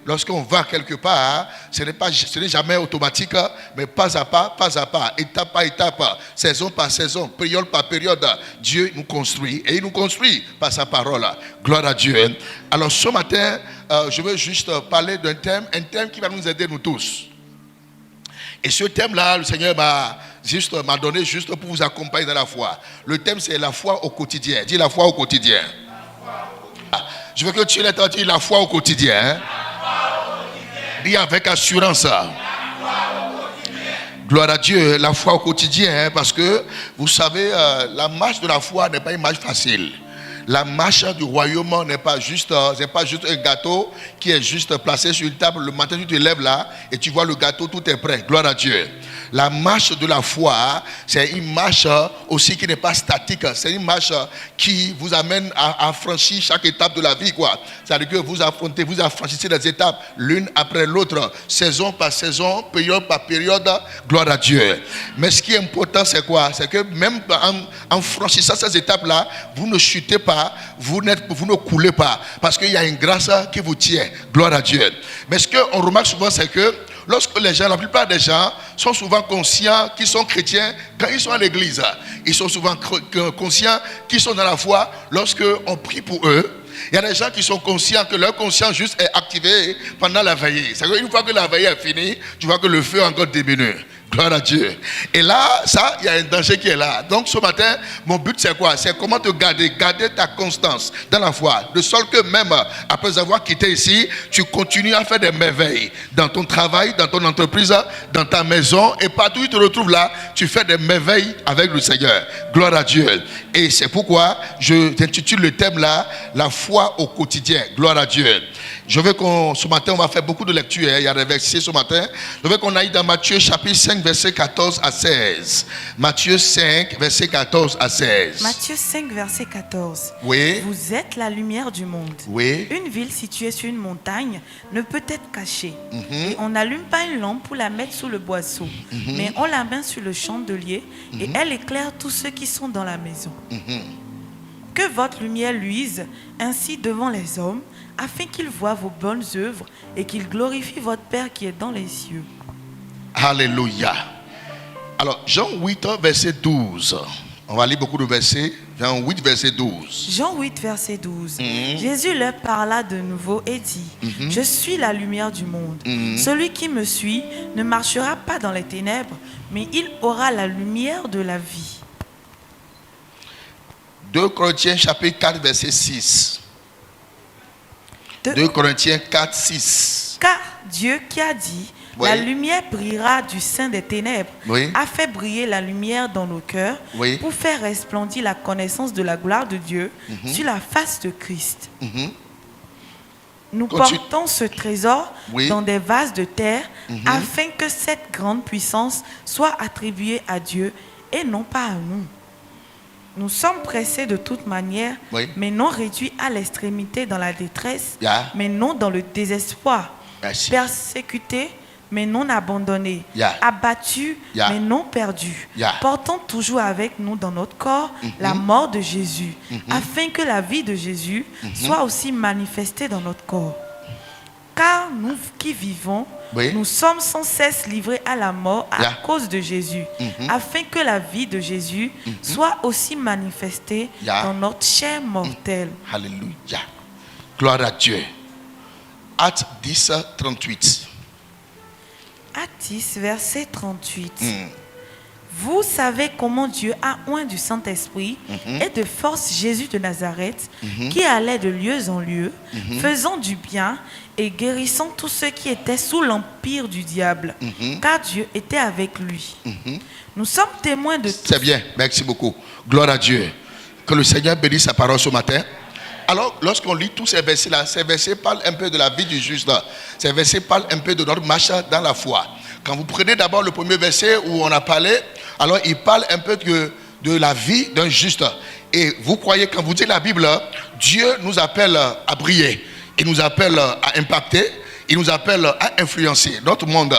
lorsqu'on va quelque part, ce n'est jamais automatique, mais pas à pas, étape par étape, saison par saison, période par période, Dieu nous construit et il nous construit par sa parole. Gloire à Dieu. Alors ce matin, je veux juste parler d'un thème, un thème qui va nous aider nous tous. Et ce thème-là, le Seigneur m'a donné juste pour vous accompagner dans la foi. Le thème, c'est la foi au quotidien. Dis la foi au quotidien. Je veux que tu l'aies la foi au quotidien. Dis avec assurance. Gloire à Dieu, la foi au quotidien. Parce que, vous savez, la marche de la foi n'est pas une marche facile. La marche du royaume n'est pas juste un gâteau qui est juste placé sur une table. Le matin, tu te lèves là et tu vois le gâteau, tout est prêt. Gloire à Dieu. La marche de la foi, c'est une marche aussi qui n'est pas statique. C'est une marche qui vous amène à franchir chaque étape de la vie, quoi. C'est-à-dire que vous affranchissez les étapes l'une après l'autre, saison par saison, période par période. Gloire à Dieu. Mais ce qui est important, c'est quoi? C'est que même en franchissant ces étapes-là, vous ne chutez pas, vous ne coulez pas, parce qu'il y a une grâce qui vous tient. Gloire à Dieu. Mais ce qu'on remarque souvent, c'est que lorsque la plupart des gens sont souvent conscients qu'ils sont chrétiens quand ils sont à l'église. Ils sont souvent conscients qu'ils sont dans la foi lorsqu'on prie pour eux. Il y a des gens qui sont conscients que leur conscience juste est activée pendant la veillée. C'est-à-dire qu'une fois que la veillée est finie, tu vois que le feu encore diminue. Gloire à Dieu. Et là, ça, il y a un danger qui est là. Donc ce matin, mon but c'est quoi? C'est comment te garder ta constance dans la foi. De sorte que même après avoir quitté ici, tu continues à faire des merveilles. Dans ton travail, dans ton entreprise, dans ta maison. Et partout où tu te retrouves là, tu fais des merveilles avec le Seigneur. Gloire à Dieu. Et c'est pourquoi je t'intitule le thème là, la foi au quotidien. Gloire à Dieu. Je veux ce matin, on va faire beaucoup de lectures. Il y a des versets ce matin. Je veux qu'on aille dans Matthieu chapitre 5, verset 14 à 16. Matthieu 5, verset 14 à 16. Matthieu 5, verset 14. Oui. Vous êtes la lumière du monde. Oui. Une ville située sur une montagne ne peut être cachée. Et on n'allume pas une lampe pour la mettre sous le boisseau, mais on la met sur le chandelier et elle éclaire tous ceux qui sont dans la maison. Que votre lumière luise ainsi devant les hommes, afin qu'ils voient vos bonnes œuvres et qu'ils glorifient votre Père qui est dans les cieux. Alléluia. Alors, Jean 8, verset 12. On va lire beaucoup de versets. Jean 8, verset 12. Jean 8, verset 12. Jésus leur parla de nouveau et dit, je suis la lumière du monde. Celui qui me suit ne marchera pas dans les ténèbres, mais il aura la lumière de la vie. 2 Corinthiens chapitre 4, verset 6. 2 Corinthiens 4, 6. Car Dieu qui a dit, la lumière brillera du sein des ténèbres, a fait briller la lumière dans nos cœurs pour faire resplendir la connaissance de la gloire de Dieu sur la face de Christ. Nous portons ce trésor dans des vases de terre afin que cette grande puissance soit attribuée à Dieu et non pas à nous. Nous sommes pressés de toute manière, mais non réduits à l'extrémité dans la détresse, mais non dans le désespoir. Merci. Persécutés, mais non abandonnés. Abattus, mais non perdus. Portons toujours avec nous dans notre corps la mort de Jésus, afin que la vie de Jésus soit aussi manifestée dans notre corps. Car nous qui vivons, nous sommes sans cesse livrés à la mort à cause de Jésus, afin que la vie de Jésus soit aussi manifestée dans notre chair mortelle. Alléluia. Gloire à Dieu. Actes 10, 38. Actes 10, verset 38. Vous savez comment Dieu a oint du Saint-Esprit et de force Jésus de Nazareth, qui allait de lieu en lieu, faisant du bien et guérissant tous ceux qui étaient sous l'empire du diable, car Dieu était avec lui. Nous sommes témoins de tout. C'est bien, merci beaucoup. Gloire à Dieu. Que le Seigneur bénisse sa parole ce matin. Alors, lorsqu'on lit tous ces versets-là, ces versets parlent un peu de la vie du juste. Ces versets parlent un peu de notre marche dans la foi. Quand vous prenez d'abord le premier verset où on a parlé, alors il parle un peu de la vie d'un juste. Et vous croyez, quand vous dites la Bible, Dieu nous appelle à briller. Il nous appelle à impacter. Il nous appelle à influencer notre monde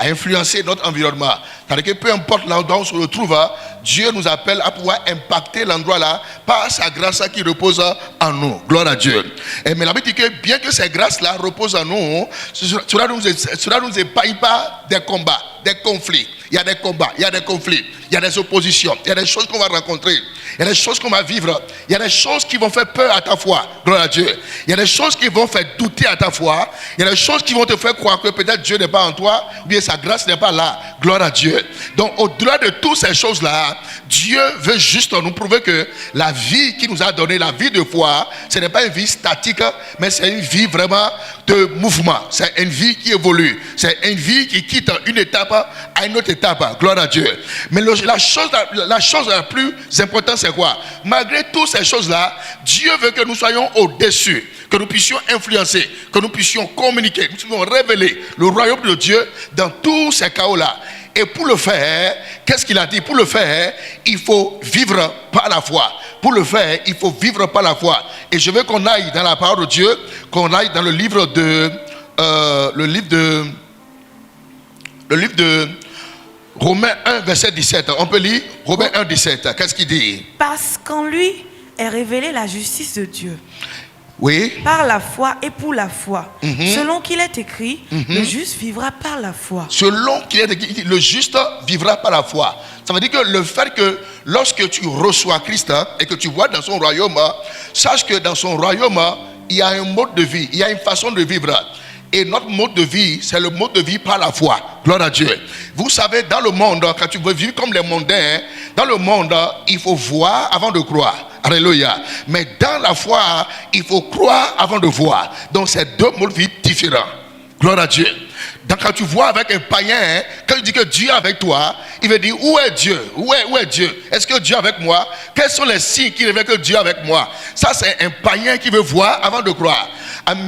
à influencer notre environnement. C'est-à-dire que peu importe l'endroit où on se retrouve, Dieu nous appelle à pouvoir impacter l'endroit là par sa grâce qui repose en nous. Gloire à Dieu. Mais la Bible dit que bien que ces grâces-là reposent en nous, cela ne nous épargne pas des combats, des conflits. Il y a des combats, il y a des conflits, il y a des oppositions, il y a des choses qu'on va rencontrer, il y a des choses qu'on va vivre, il y a des choses qui vont faire peur à ta foi. Gloire à Dieu. Il y a des choses qui vont faire douter à ta foi. Il y a des choses qui vont te faire croire que peut-être Dieu n'est pas en toi, ou bien sa grâce n'est pas là. Gloire à Dieu. Donc au-delà de toutes ces choses-là, Dieu veut juste nous prouver que la vie qu'il nous a donnée, la vie de foi, ce n'est pas une vie statique, mais c'est une vie vraiment de mouvement. C'est une vie qui évolue. C'est une vie qui quitte une étape à une autre étape. Gloire à Dieu. Mais la chose la plus importante, c'est quoi? Malgré toutes ces choses-là, Dieu veut que nous soyons au-dessus, que nous puissions influencer, que nous puissions communiquer, que nous puissions révéler le royaume de Dieu dans tous ces chaos-là. Et pour le faire, qu'est-ce qu'il a dit? Pour le faire, il faut vivre par la foi. Pour le faire, il faut vivre par la foi. Et je veux qu'on aille dans la parole de Dieu, qu'on aille dans le livre de Romains 1, verset 17. On peut lire Romains 1, 17. Qu'est-ce qu'il dit? Parce qu'en lui est révélée la justice de Dieu. Oui. Par la foi et pour la foi. Selon qu'il est écrit, le juste vivra par la foi. Selon qu'il est écrit, le juste vivra par la foi. Ça veut dire que le fait que lorsque tu reçois Christ et que tu vois dans son royaume, sache que dans son royaume, il y a un mode de vie, il y a une façon de vivre. Et notre mode de vie, c'est le mode de vie par la foi. Gloire à Dieu. Vous savez, dans le monde, quand tu veux vivre comme les mondains, dans le monde, il faut voir avant de croire. Alléluia. Mais dans la foi, il faut croire avant de voir. Donc, c'est deux modes de vie différents. Gloire à Dieu. Donc, quand tu vois avec un païen, quand il dit que Dieu est avec toi, il veut dire, où est Dieu? Où est Dieu? Est-ce que Dieu est avec moi? Quels sont les signes qui révèlent que Dieu est avec moi? Ça, c'est un païen qui veut voir avant de croire.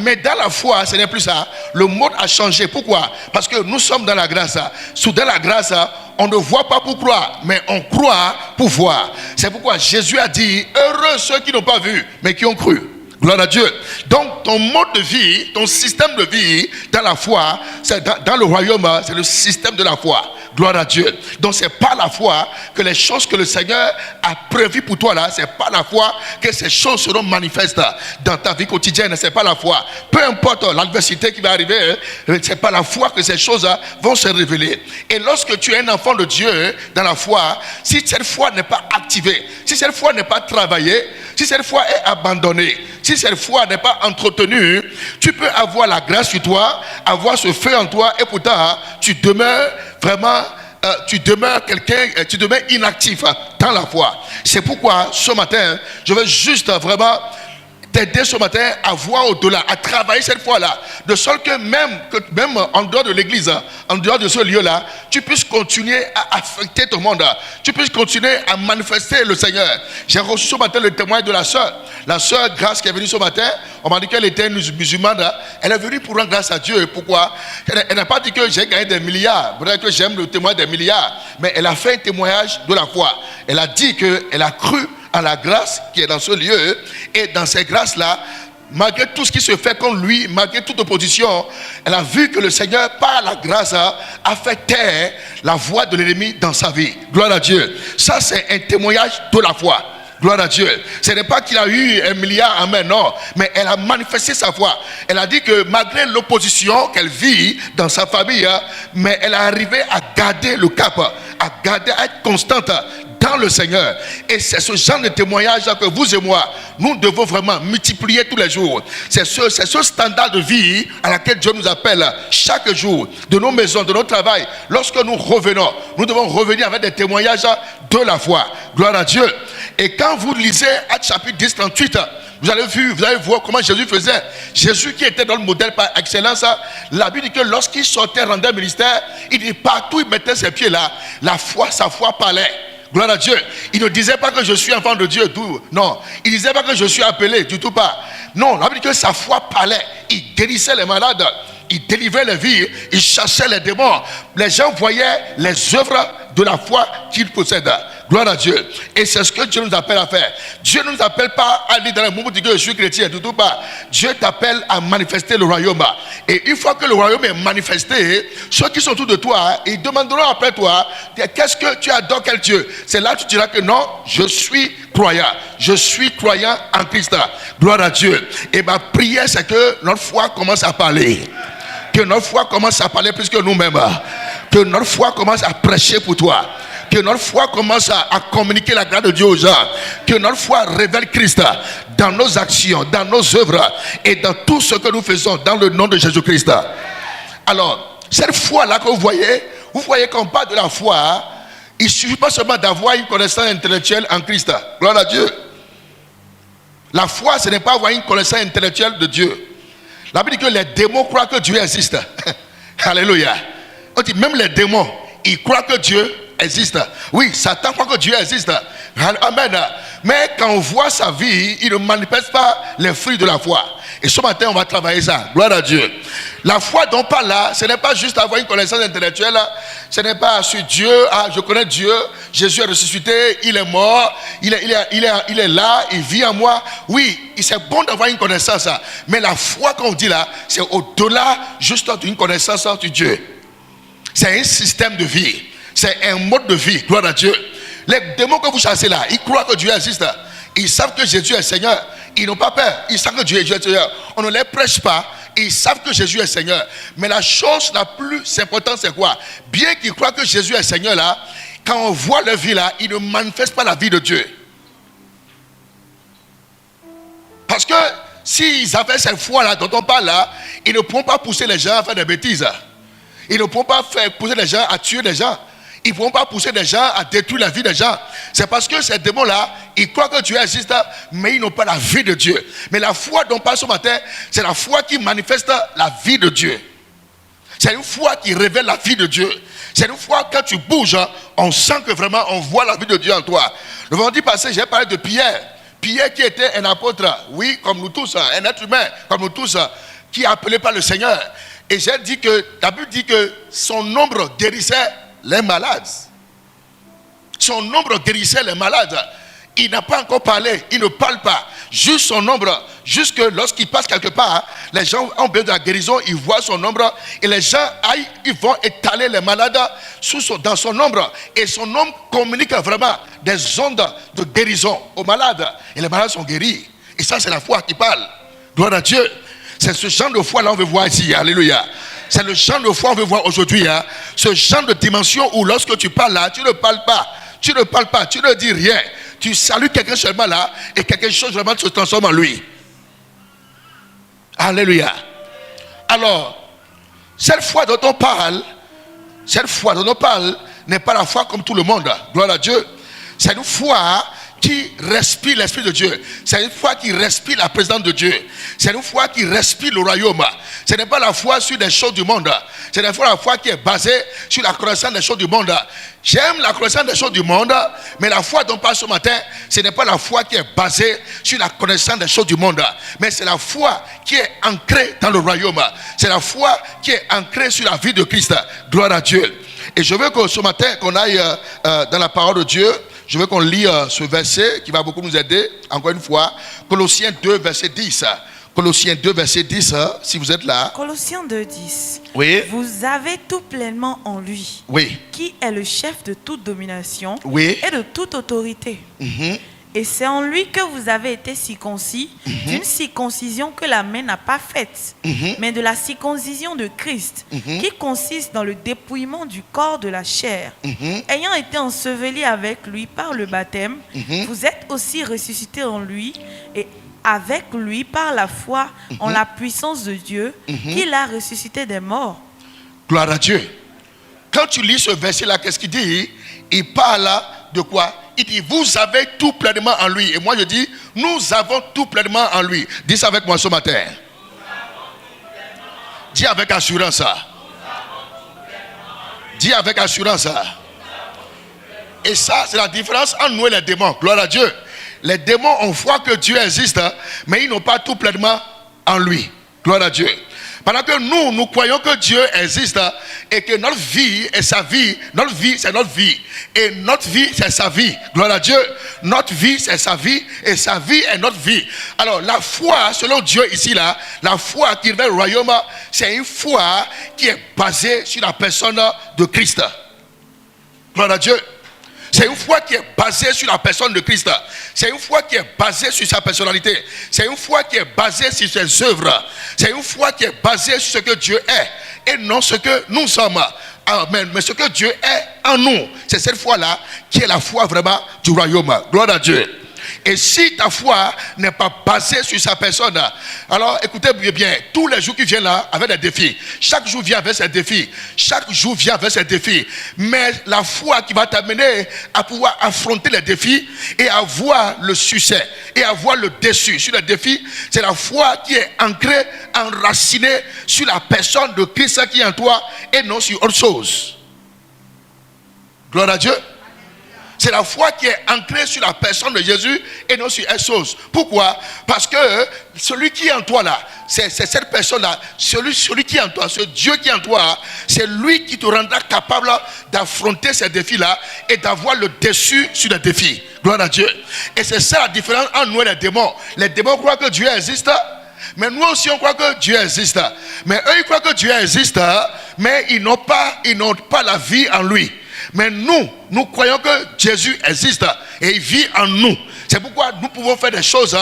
Mais dans la foi, ce n'est plus ça. Le mode a changé. Pourquoi? Parce que nous sommes dans la grâce. Dans la grâce, on ne voit pas pour croire, mais on croit pour voir. C'est pourquoi Jésus a dit, heureux ceux qui n'ont pas vu, mais qui ont cru. Gloire à Dieu. Donc ton mode de vie, ton système de vie dans la foi, c'est dans le royaume, c'est le système de la foi. Gloire à Dieu. Donc c'est par la foi que les choses que le Seigneur a prévues pour toi là, c'est par la foi que ces choses seront manifestes dans ta vie quotidienne. C'est par la foi. Peu importe l'adversité qui va arriver, c'est par la foi que ces choses vont se révéler. Et lorsque tu es un enfant de Dieu dans la foi, si cette foi n'est pas activée, si cette foi n'est pas travaillée, si cette foi est abandonnée, si cette foi n'est pas entretenue, tu peux avoir la grâce sur toi, avoir ce feu en toi, et pourtant tu demeures vraiment, tu demeures inactif dans la foi. C'est pourquoi ce matin, je veux juste vraiment t'aider ce matin à voir au-delà, à travailler cette foi-là, de sorte que même en dehors de l'église, en dehors de ce lieu-là, tu puisses continuer à affecter ton monde, tu puisses continuer à manifester le Seigneur. J'ai reçu ce matin le témoignage de la sœur Grâce qui est venue ce matin. On m'a dit qu'elle était une musulmane, elle est venue pour rendre grâce à Dieu. Pourquoi? Elle n'a pas dit que j'ai gagné des milliards, peut-être que j'aime le témoignage des milliards, mais elle a fait un témoignage de la foi. Elle a dit qu'elle a cru à la grâce qui est dans ce lieu, et dans ces grâces-là, malgré tout ce qui se fait contre lui, malgré toute opposition, elle a vu que le Seigneur, par la grâce, a fait taire la voix de l'ennemi dans sa vie. Gloire à Dieu. Ça, c'est un témoignage de la foi. Gloire à Dieu. Ce n'est pas qu'il a eu un milliard en main, non. Mais elle a manifesté sa foi. Elle a dit que malgré l'opposition qu'elle vit dans sa famille, mais elle est arrivée à garder le cap, à être constante dans le Seigneur. Et c'est ce genre de témoignage que vous et moi, nous devons vraiment multiplier tous les jours. C'est ce standard de vie à laquelle Dieu nous appelle chaque jour, de nos maisons, de notre travail. Lorsque nous revenons, nous devons revenir avec des témoignages de la foi. Gloire à Dieu. Et quand vous lisez Actes chapitre 10, 38, vous allez voir comment Jésus faisait. Jésus qui était dans le modèle par excellence, la Bible dit que lorsqu'il sortait, rendait ministère, il dit partout il mettait ses pieds là, sa foi parlait. Gloire à Dieu. Il ne disait pas que je suis enfant de Dieu. Non. Il ne disait pas que je suis appelé. Du tout pas. Non. La Bible dit que sa foi parlait. Il guérissait les malades. Il délivrait les vies. Il chassait les démons. Les gens voyaient les œuvres de la foi qu'il possède. Gloire à Dieu. Et c'est ce que Dieu nous appelle à faire. Dieu ne nous appelle pas à dire dans le moment où tu dis que je suis chrétien, tout pas. Dieu t'appelle à manifester le royaume. Et une fois que le royaume est manifesté, ceux qui sont autour de toi, ils demanderont après toi, qu'est-ce que tu adores quel Dieu? C'est là que tu diras que non, je suis croyant. Je suis croyant en Christ. Gloire à Dieu. Et ma prière, c'est que notre foi commence à parler. Que notre foi commence à parler plus que nous-mêmes. Que notre foi commence à prêcher pour toi. Que notre foi commence à communiquer la grâce de Dieu aux gens. Que notre foi révèle Christ dans nos actions, dans nos œuvres et dans tout ce que nous faisons dans le nom de Jésus-Christ. Alors, cette foi-là que vous voyez qu'on parle de la foi, il ne suffit pas seulement d'avoir une connaissance intellectuelle en Christ. Gloire à Dieu. La foi, ce n'est pas avoir une connaissance intellectuelle de Dieu. La Bible dit que les démons croient que Dieu existe. Alléluia. On dit même les démons, ils croient que Dieu existe. Oui, Satan croit que Dieu existe. Amen. Mais quand on voit sa vie, il ne manifeste pas les fruits de la foi. Et ce matin, on va travailler ça. Gloire à Dieu. La foi dont on parle là, ce n'est pas juste avoir une connaissance intellectuelle. Ce n'est pas sur Dieu. Ah, je connais Dieu. Jésus est ressuscité. Il est mort. Il est là. Il vit en moi. Oui, c'est bon d'avoir une connaissance. Mais la foi qu'on dit là, c'est au-delà juste d'une connaissance de Dieu. C'est un système de vie. C'est un mode de vie. Gloire à Dieu. Les démons que vous chassez là, ils croient que Dieu existe. Ils savent que Jésus est Seigneur. Ils n'ont pas peur. Ils savent que Dieu est Seigneur. On ne les prêche pas. Ils savent que Jésus est Seigneur. Mais la chose la plus importante, c'est quoi? Bien qu'ils croient que Jésus est Seigneur là, quand on voit leur vie là, ils ne manifestent pas la vie de Dieu. Parce que s'ils avaient cette foi là dont on parle là, ils ne pourront pas pousser les gens à faire des bêtises. Ils ne pourront pas pousser les gens à tuer les gens. Ils ne pourront pas pousser les gens à détruire la vie des gens. C'est parce que ces démons-là, ils croient que Dieu existe, mais ils n'ont pas la vie de Dieu. Mais la foi dont on parle ce matin, c'est la foi qui manifeste la vie de Dieu. C'est une foi qui révèle la vie de Dieu. C'est une foi, quand tu bouges, on sent que vraiment on voit la vie de Dieu en toi. Le vendredi passé, j'ai parlé de Pierre. Pierre qui était un apôtre, oui, comme nous tous, un être humain, comme nous tous, qui est appelé par le Seigneur. Et j'ai dit que, la Bible dit que son ombre guérissait les malades. Son ombre guérissait les malades. Il n'a pas encore parlé, il ne parle pas. Juste son ombre, jusque lorsqu'il passe quelque part, les gens ont besoin de la guérison, ils voient son ombre et les gens ils vont étaler les malades dans son ombre. Et son ombre communique vraiment des ondes de guérison aux malades. Et les malades sont guéris. Et ça, c'est la foi qui parle. Gloire à Dieu. C'est ce genre de foi-là qu'on veut voir ici. Alléluia. C'est le genre de foi qu'on veut voir aujourd'hui. Ce genre de dimension où lorsque tu parles là, tu ne parles pas. Tu ne parles pas, tu ne dis rien. Tu salues quelqu'un seulement là et quelque chose vraiment se transforme en lui. Alléluia. Alors, cette foi dont on parle n'est pas la foi comme tout le monde. Gloire à Dieu. C'est une foi qui respire l'Esprit de Dieu. C'est une foi qui respire la présence de Dieu. C'est une foi qui respire le royaume. Ce n'est pas la foi sur des choses du monde. C'est la foi qui est basée sur la connaissance des choses du monde. J'aime la connaissance des choses du monde, mais la foi dont on parle ce matin, ce n'est pas la foi qui est basée sur la connaissance des choses du monde, mais c'est la foi qui est ancrée dans le royaume. C'est la foi qui est ancrée sur la vie de Christ. Gloire à Dieu. Et je veux que ce matin, qu'on aille dans la parole de Dieu. Je veux qu'on lit ce verset qui va beaucoup nous aider. Encore une fois, Colossiens 2, verset 10. Colossiens 2, verset 10, si vous êtes là. Colossiens 2, 10. Oui. Vous avez tout pleinement en lui. Oui. Qui est le chef de toute domination. Oui. Et de toute autorité. Et c'est en lui que vous avez été circoncis, d'une circoncision que la main n'a pas faite, mais de la circoncision de Christ, qui consiste dans le dépouillement du corps de la chair. Ayant été ensevelis avec lui par le baptême, vous êtes aussi ressuscités en lui, et avec lui par la foi en la puissance de Dieu, qui l'a ressuscité des morts. Gloire à Dieu. Quand tu lis ce verset-là, qu'est-ce qu'il dit? Il parle de quoi? Il dit, vous avez tout pleinement en lui. Et moi je dis, nous avons tout pleinement en lui. Dis ça avec moi ce matin. Dis avec assurance ça. Dis avec assurance ça. Et ça, c'est la différence entre nous et les démons. Gloire à Dieu. Les démons ont foi que Dieu existe, mais ils n'ont pas tout pleinement en lui. Gloire à Dieu. Pendant que nous croyons que Dieu existe et que notre vie est sa vie, notre vie c'est notre vie. Et notre vie, c'est sa vie. Gloire à Dieu. Notre vie, c'est sa vie. Et sa vie est notre vie. Alors, la foi, selon Dieu ici, là, la foi qui révèle le royaume, c'est une foi qui est basée sur la personne de Christ. Gloire à Dieu. C'est une foi qui est basée sur la personne de Christ. C'est une foi qui est basée sur sa personnalité. C'est une foi qui est basée sur ses œuvres. C'est une foi qui est basée sur ce que Dieu est et non ce que nous sommes. Amen. Mais ce que Dieu est en nous, c'est cette foi-là qui est la foi vraiment du royaume. Gloire à Dieu. Et si ta foi n'est pas basée sur sa personne, alors écoutez bien, tous les jours qui viennent là avec des défis, chaque jour vient avec ses défis, chaque jour vient avec ses défis, mais la foi qui va t'amener à pouvoir affronter les défis et avoir le succès et avoir le dessus sur les défis, c'est la foi qui est ancrée, enracinée sur la personne de Christ qui est en toi et non sur autre chose. Gloire à Dieu. C'est la foi qui est ancrée sur la personne de Jésus et non sur une chose. Pourquoi? Parce que celui qui est en toi là, c'est cette personne-là, celui qui est en toi, ce Dieu qui est en toi, c'est lui qui te rendra capable d'affronter ces défis-là et d'avoir le dessus sur les défis. Gloire à Dieu. Et c'est ça la différence entre nous et les démons. Les démons croient que Dieu existe, mais nous aussi on croit que Dieu existe. Mais eux ils croient que Dieu existe, mais ils n'ont pas la vie en lui. Mais nous croyons que Jésus existe et il vit en nous. C'est pourquoi nous pouvons faire des choses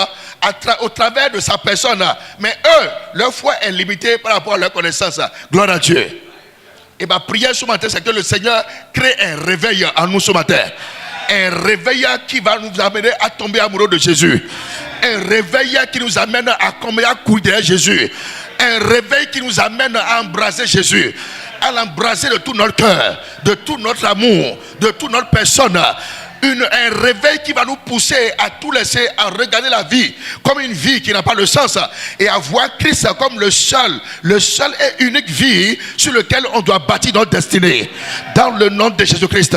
au travers de sa personne. Mais eux, leur foi est limitée par rapport à leur connaissance. Gloire à Dieu. Et ma prière ce matin, c'est que le Seigneur crée un réveil en nous ce matin. Un réveil qui va nous amener à tomber amoureux de Jésus. Un réveil qui nous amène à courir derrière Jésus. Un réveil qui nous amène à embrasser Jésus. À l'embrasser de tout notre cœur, de tout notre amour, de toute notre personne. Un réveil qui va nous pousser à tout laisser, à regarder la vie comme une vie qui n'a pas de sens et à voir Christ comme le seul et unique vie sur lequel on doit bâtir notre destinée. Dans le nom de Jésus-Christ.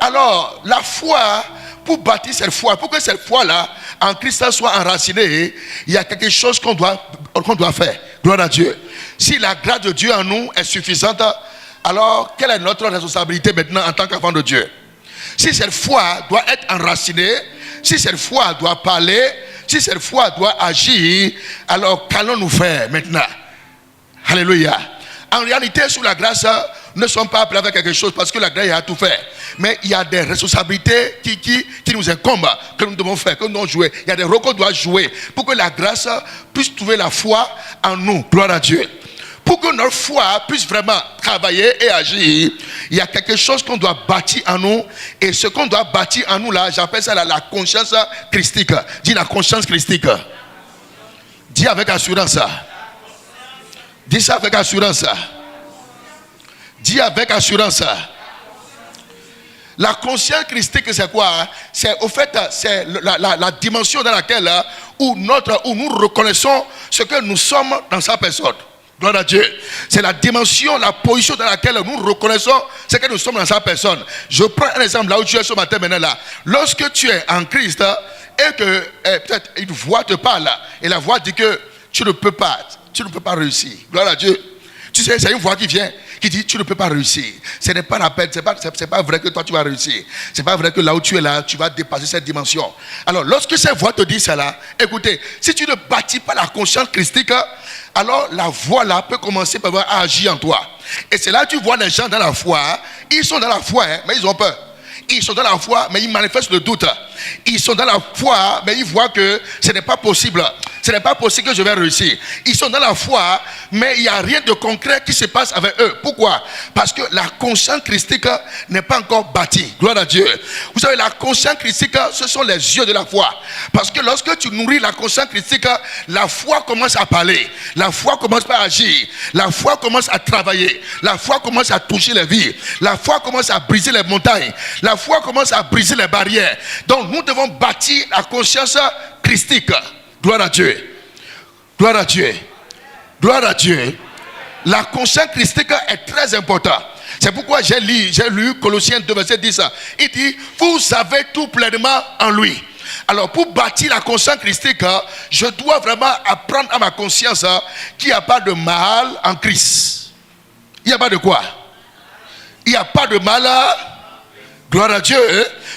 Alors, la foi, pour bâtir cette foi, pour que cette foi-là en Christ soit enracinée, il y a quelque chose qu'on doit faire. Gloire à Dieu. Si la grâce de Dieu en nous est suffisante, alors quelle est notre responsabilité maintenant en tant qu'enfant de Dieu? Si cette foi doit être enracinée, si cette foi doit parler, si cette foi doit agir, alors qu'allons-nous faire maintenant? Alléluia. En réalité, sous la grâce, nous ne sommes pas appelés à faire quelque chose parce que la grâce a tout fait. Mais il y a des responsabilités qui nous incombent, que nous devons faire, que nous devons jouer. Il y a des rôles qu'on doit jouer pour que la grâce puisse trouver la foi en nous. Gloire à Dieu. Pour que notre foi puisse vraiment travailler et agir, il y a quelque chose qu'on doit bâtir en nous. Et ce qu'on doit bâtir en nous là, j'appelle ça la conscience christique. Dis la conscience christique. Dis avec assurance. Dis ça avec assurance. Dis avec assurance. La conscience christique, c'est quoi? C'est au fait, c'est la dimension dans laquelle où nous reconnaissons ce que nous sommes dans sa personne. Gloire à Dieu. C'est la dimension, la position dans laquelle nous reconnaissons ce que nous sommes dans sa personne. Je prends un exemple là où tu es ce matin maintenant là. Lorsque tu es en Christ et que peut-être une voix te parle et la voix dit que tu ne peux pas réussir. Gloire à Dieu. Tu sais, c'est une voix qui vient, qui dit tu ne peux pas réussir. Ce n'est pas la peine, c'est pas vrai que toi tu vas réussir. C'est pas vrai que là où tu es là, tu vas dépasser cette dimension. Alors, lorsque cette voix te dit cela, écoutez, si tu ne bâtis pas la conscience christique, alors la voix là peut commencer à agir en toi. Et c'est là que tu vois les gens dans la foi, ils sont dans la foi, mais ils ont peur. Ils sont dans la foi, mais ils manifestent le doute. Ils sont dans la foi, mais ils voient que ce n'est pas possible. Ce n'est pas possible que je vais réussir. Ils sont dans la foi, mais il n'y a rien de concret qui se passe avec eux. Pourquoi? Parce que la conscience christique n'est pas encore bâtie. Gloire à Dieu. Vous savez, la conscience christique, ce sont les yeux de la foi. Parce que lorsque tu nourris la conscience christique, la foi commence à parler. La foi commence à agir. La foi commence à travailler. La foi commence à toucher les vies. La foi commence à briser les montagnes. La foi commence à briser les barrières. Donc nous devons bâtir la conscience christique. Gloire à Dieu. Gloire à Dieu. Gloire à Dieu. La conscience christique est très importante. C'est pourquoi j'ai lu Colossiens 2, verset 10. Il dit, vous avez tout pleinement en lui. Alors pour bâtir la conscience christique, je dois vraiment apprendre à ma conscience qu'il n'y a pas de mal en Christ. Il n'y a pas de quoi? Il n'y a pas de mal Gloire à Dieu.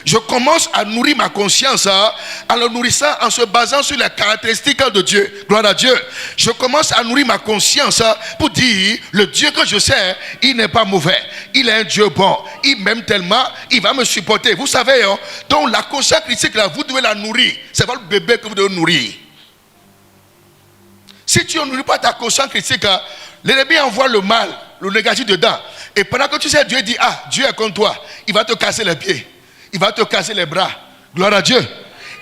Je commence à nourrir ma conscience en le nourrissant, en se basant sur les caractéristiques de Dieu. Gloire à Dieu. Je commence à nourrir ma conscience pour dire, le Dieu que je sais, il n'est pas mauvais. Il est un Dieu bon. Il m'aime tellement, il va me supporter. Vous savez, donc la conscience critique, là, vous devez la nourrir. C'est votre bébé que vous devez nourrir. Si tu ne nourris pas ta conscience critique, l'ennemi envoie le mal, le négatif dedans. Et pendant que tu sais, Dieu dit, ah, Dieu est contre toi, il va te casser les pieds, il va te casser les bras. Gloire à Dieu.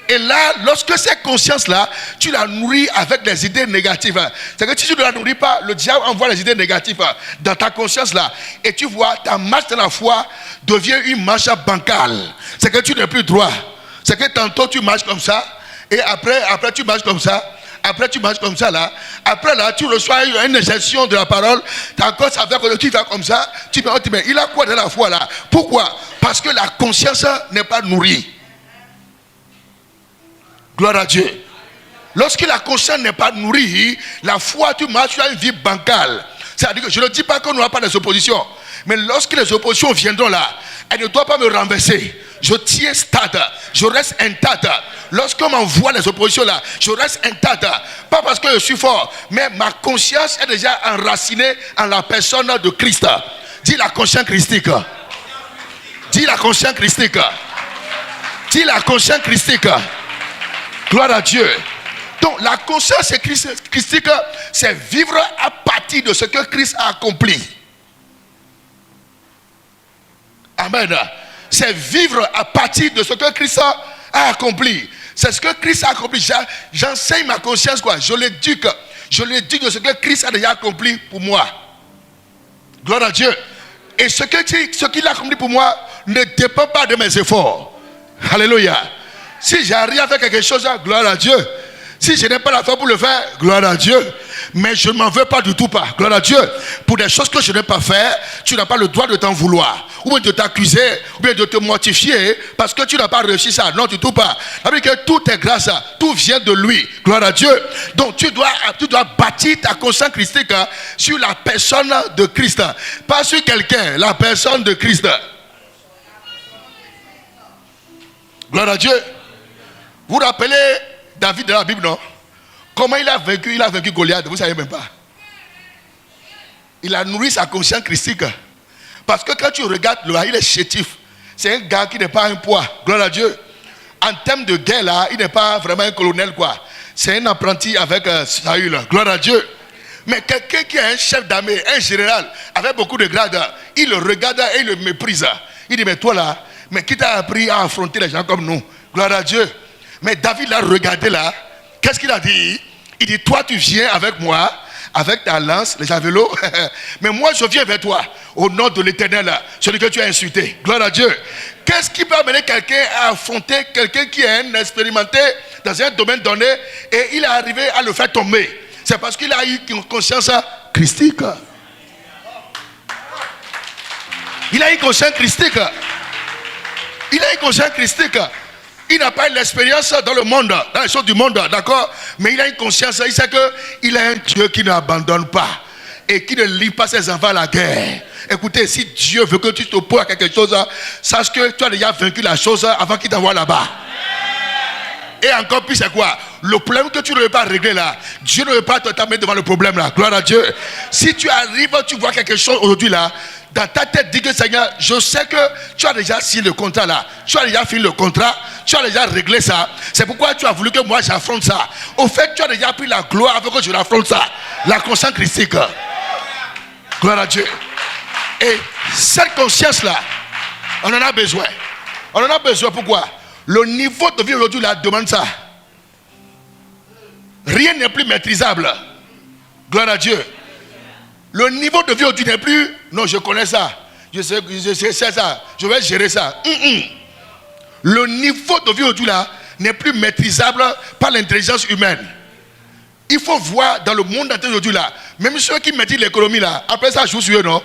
Et là, lorsque cette conscience-là, tu la nourris avec des idées négatives. C'est que si tu ne la nourris pas, le diable envoie les idées négatives dans ta conscience-là. Et tu vois, ta marche dans la foi devient une marche bancale. C'est que tu n'es plus droit. C'est que tantôt tu marches comme ça, et après tu marches comme ça. Après tu marches comme ça là. Après là tu reçois une injection de la parole. Encore ça fait que tu vas comme ça. Tu me dis mais il a quoi dans la foi là? Pourquoi? Parce que la conscience n'est pas nourrie. Gloire à Dieu. Lorsque la conscience n'est pas nourrie, la foi tu marches, tu as une vie bancale. C'est-à-dire que je ne dis pas qu'on n'aura pas des oppositions. Mais lorsque les oppositions viendront là, elles ne doivent pas me renverser. Je tiens stade, je reste intact. Lorsqu'on m'envoie les oppositions là, je reste intact. Pas parce que je suis fort, mais ma conscience est déjà enracinée en la personne de Christ. Dis la conscience christique. Dis la conscience christique. Dis la conscience christique. Gloire à Dieu. Donc la conscience christique, c'est vivre à partir de ce que Christ a accompli. Amen. C'est vivre à partir de ce que Christ a accompli. C'est ce que Christ a accompli. J'enseigne ma conscience, quoi. Je l'éduque. Je l'éduque de ce que Christ a déjà accompli pour moi. Gloire à Dieu. Et ce qu'il a accompli pour moi ne dépend pas de mes efforts. Alléluia. Si j'arrive à faire quelque chose, gloire à Dieu. Si je n'ai pas la foi pour le faire, gloire à Dieu. Mais je ne m'en veux pas du tout pas. Gloire à Dieu. Pour des choses que je n'ai pas fait, tu n'as pas le droit de t'en vouloir. Ou bien de t'accuser, ou bien de te mortifier parce que tu n'as pas réussi ça. Non, du tout pas. Ça veut dire que tout est grâce, tout vient de lui. Gloire à Dieu. Donc tu dois bâtir ta conscience christique sur la personne de Christ. Pas sur quelqu'un, la personne de Christ. Gloire à Dieu. Vous vous rappelez David de la Bible, non? Comment il a vaincu Goliath, vous ne savez même pas. Il a nourri sa conscience christique. Parce que quand tu regardes, il est chétif. C'est un gars qui n'est pas un poids. Gloire à Dieu. En termes de guerre, là, il n'est pas vraiment un colonel, quoi. C'est un apprenti avec Saül. Gloire à Dieu. Mais quelqu'un qui est un chef d'armée, un général, avec beaucoup de grades, il le regarde et il le méprise. Il dit, mais toi là, mais qui t'a appris à affronter les gens comme nous? Gloire à Dieu. Mais David l'a regardé là. Qu'est-ce qu'il a dit? Il dit, toi tu viens avec moi, avec ta lance, les javelots. Mais moi je viens vers toi, au nom de l'Éternel, celui que tu as insulté. Gloire à Dieu. Qu'est-ce qui peut amener quelqu'un à affronter quelqu'un qui est un expérimenté dans un domaine donné et il est arrivé à le faire tomber? C'est parce qu'il a eu une conscience christique. Il a une conscience christique. Il a une conscience christique. Il n'a pas eu l'expérience dans le monde, dans les choses du monde, d'accord? Mais il a une conscience, il sait qu'il a un Dieu qui ne l'abandonne pas et qui ne livre pas ses enfants à la guerre. Écoutez, si Dieu veut que tu te poses à quelque chose, sache que tu as déjà vaincu la chose avant qu'il t'envoie là-bas. Et encore plus, c'est quoi? Le problème que tu ne veux pas régler là, Dieu ne veut pas t'amener devant le problème là. Gloire à Dieu. Si tu arrives, tu vois quelque chose aujourd'hui là, dans ta tête, dis que Seigneur, je sais que tu as déjà signé le contrat là. Tu as déjà fini le contrat. Tu as déjà réglé ça. C'est pourquoi tu as voulu que moi j'affronte ça. Au fait, tu as déjà pris la gloire avant que je l'affronte ça. La conscience christique. Gloire à Dieu. Et cette conscience là, on en a besoin. On en a besoin. Pourquoi? Le niveau de vie aujourd'hui là demande ça. Rien n'est plus maîtrisable. Gloire à Dieu. Le niveau de vie aujourd'hui n'est plus, non, je connais ça, je sais ça, je vais gérer ça. Le niveau de vie aujourd'hui là n'est plus maîtrisable par l'intelligence humaine. Il faut voir dans le monde entier aujourd'hui là, même ceux qui maîtrisent l'économie là, après ça joue sur eux, non?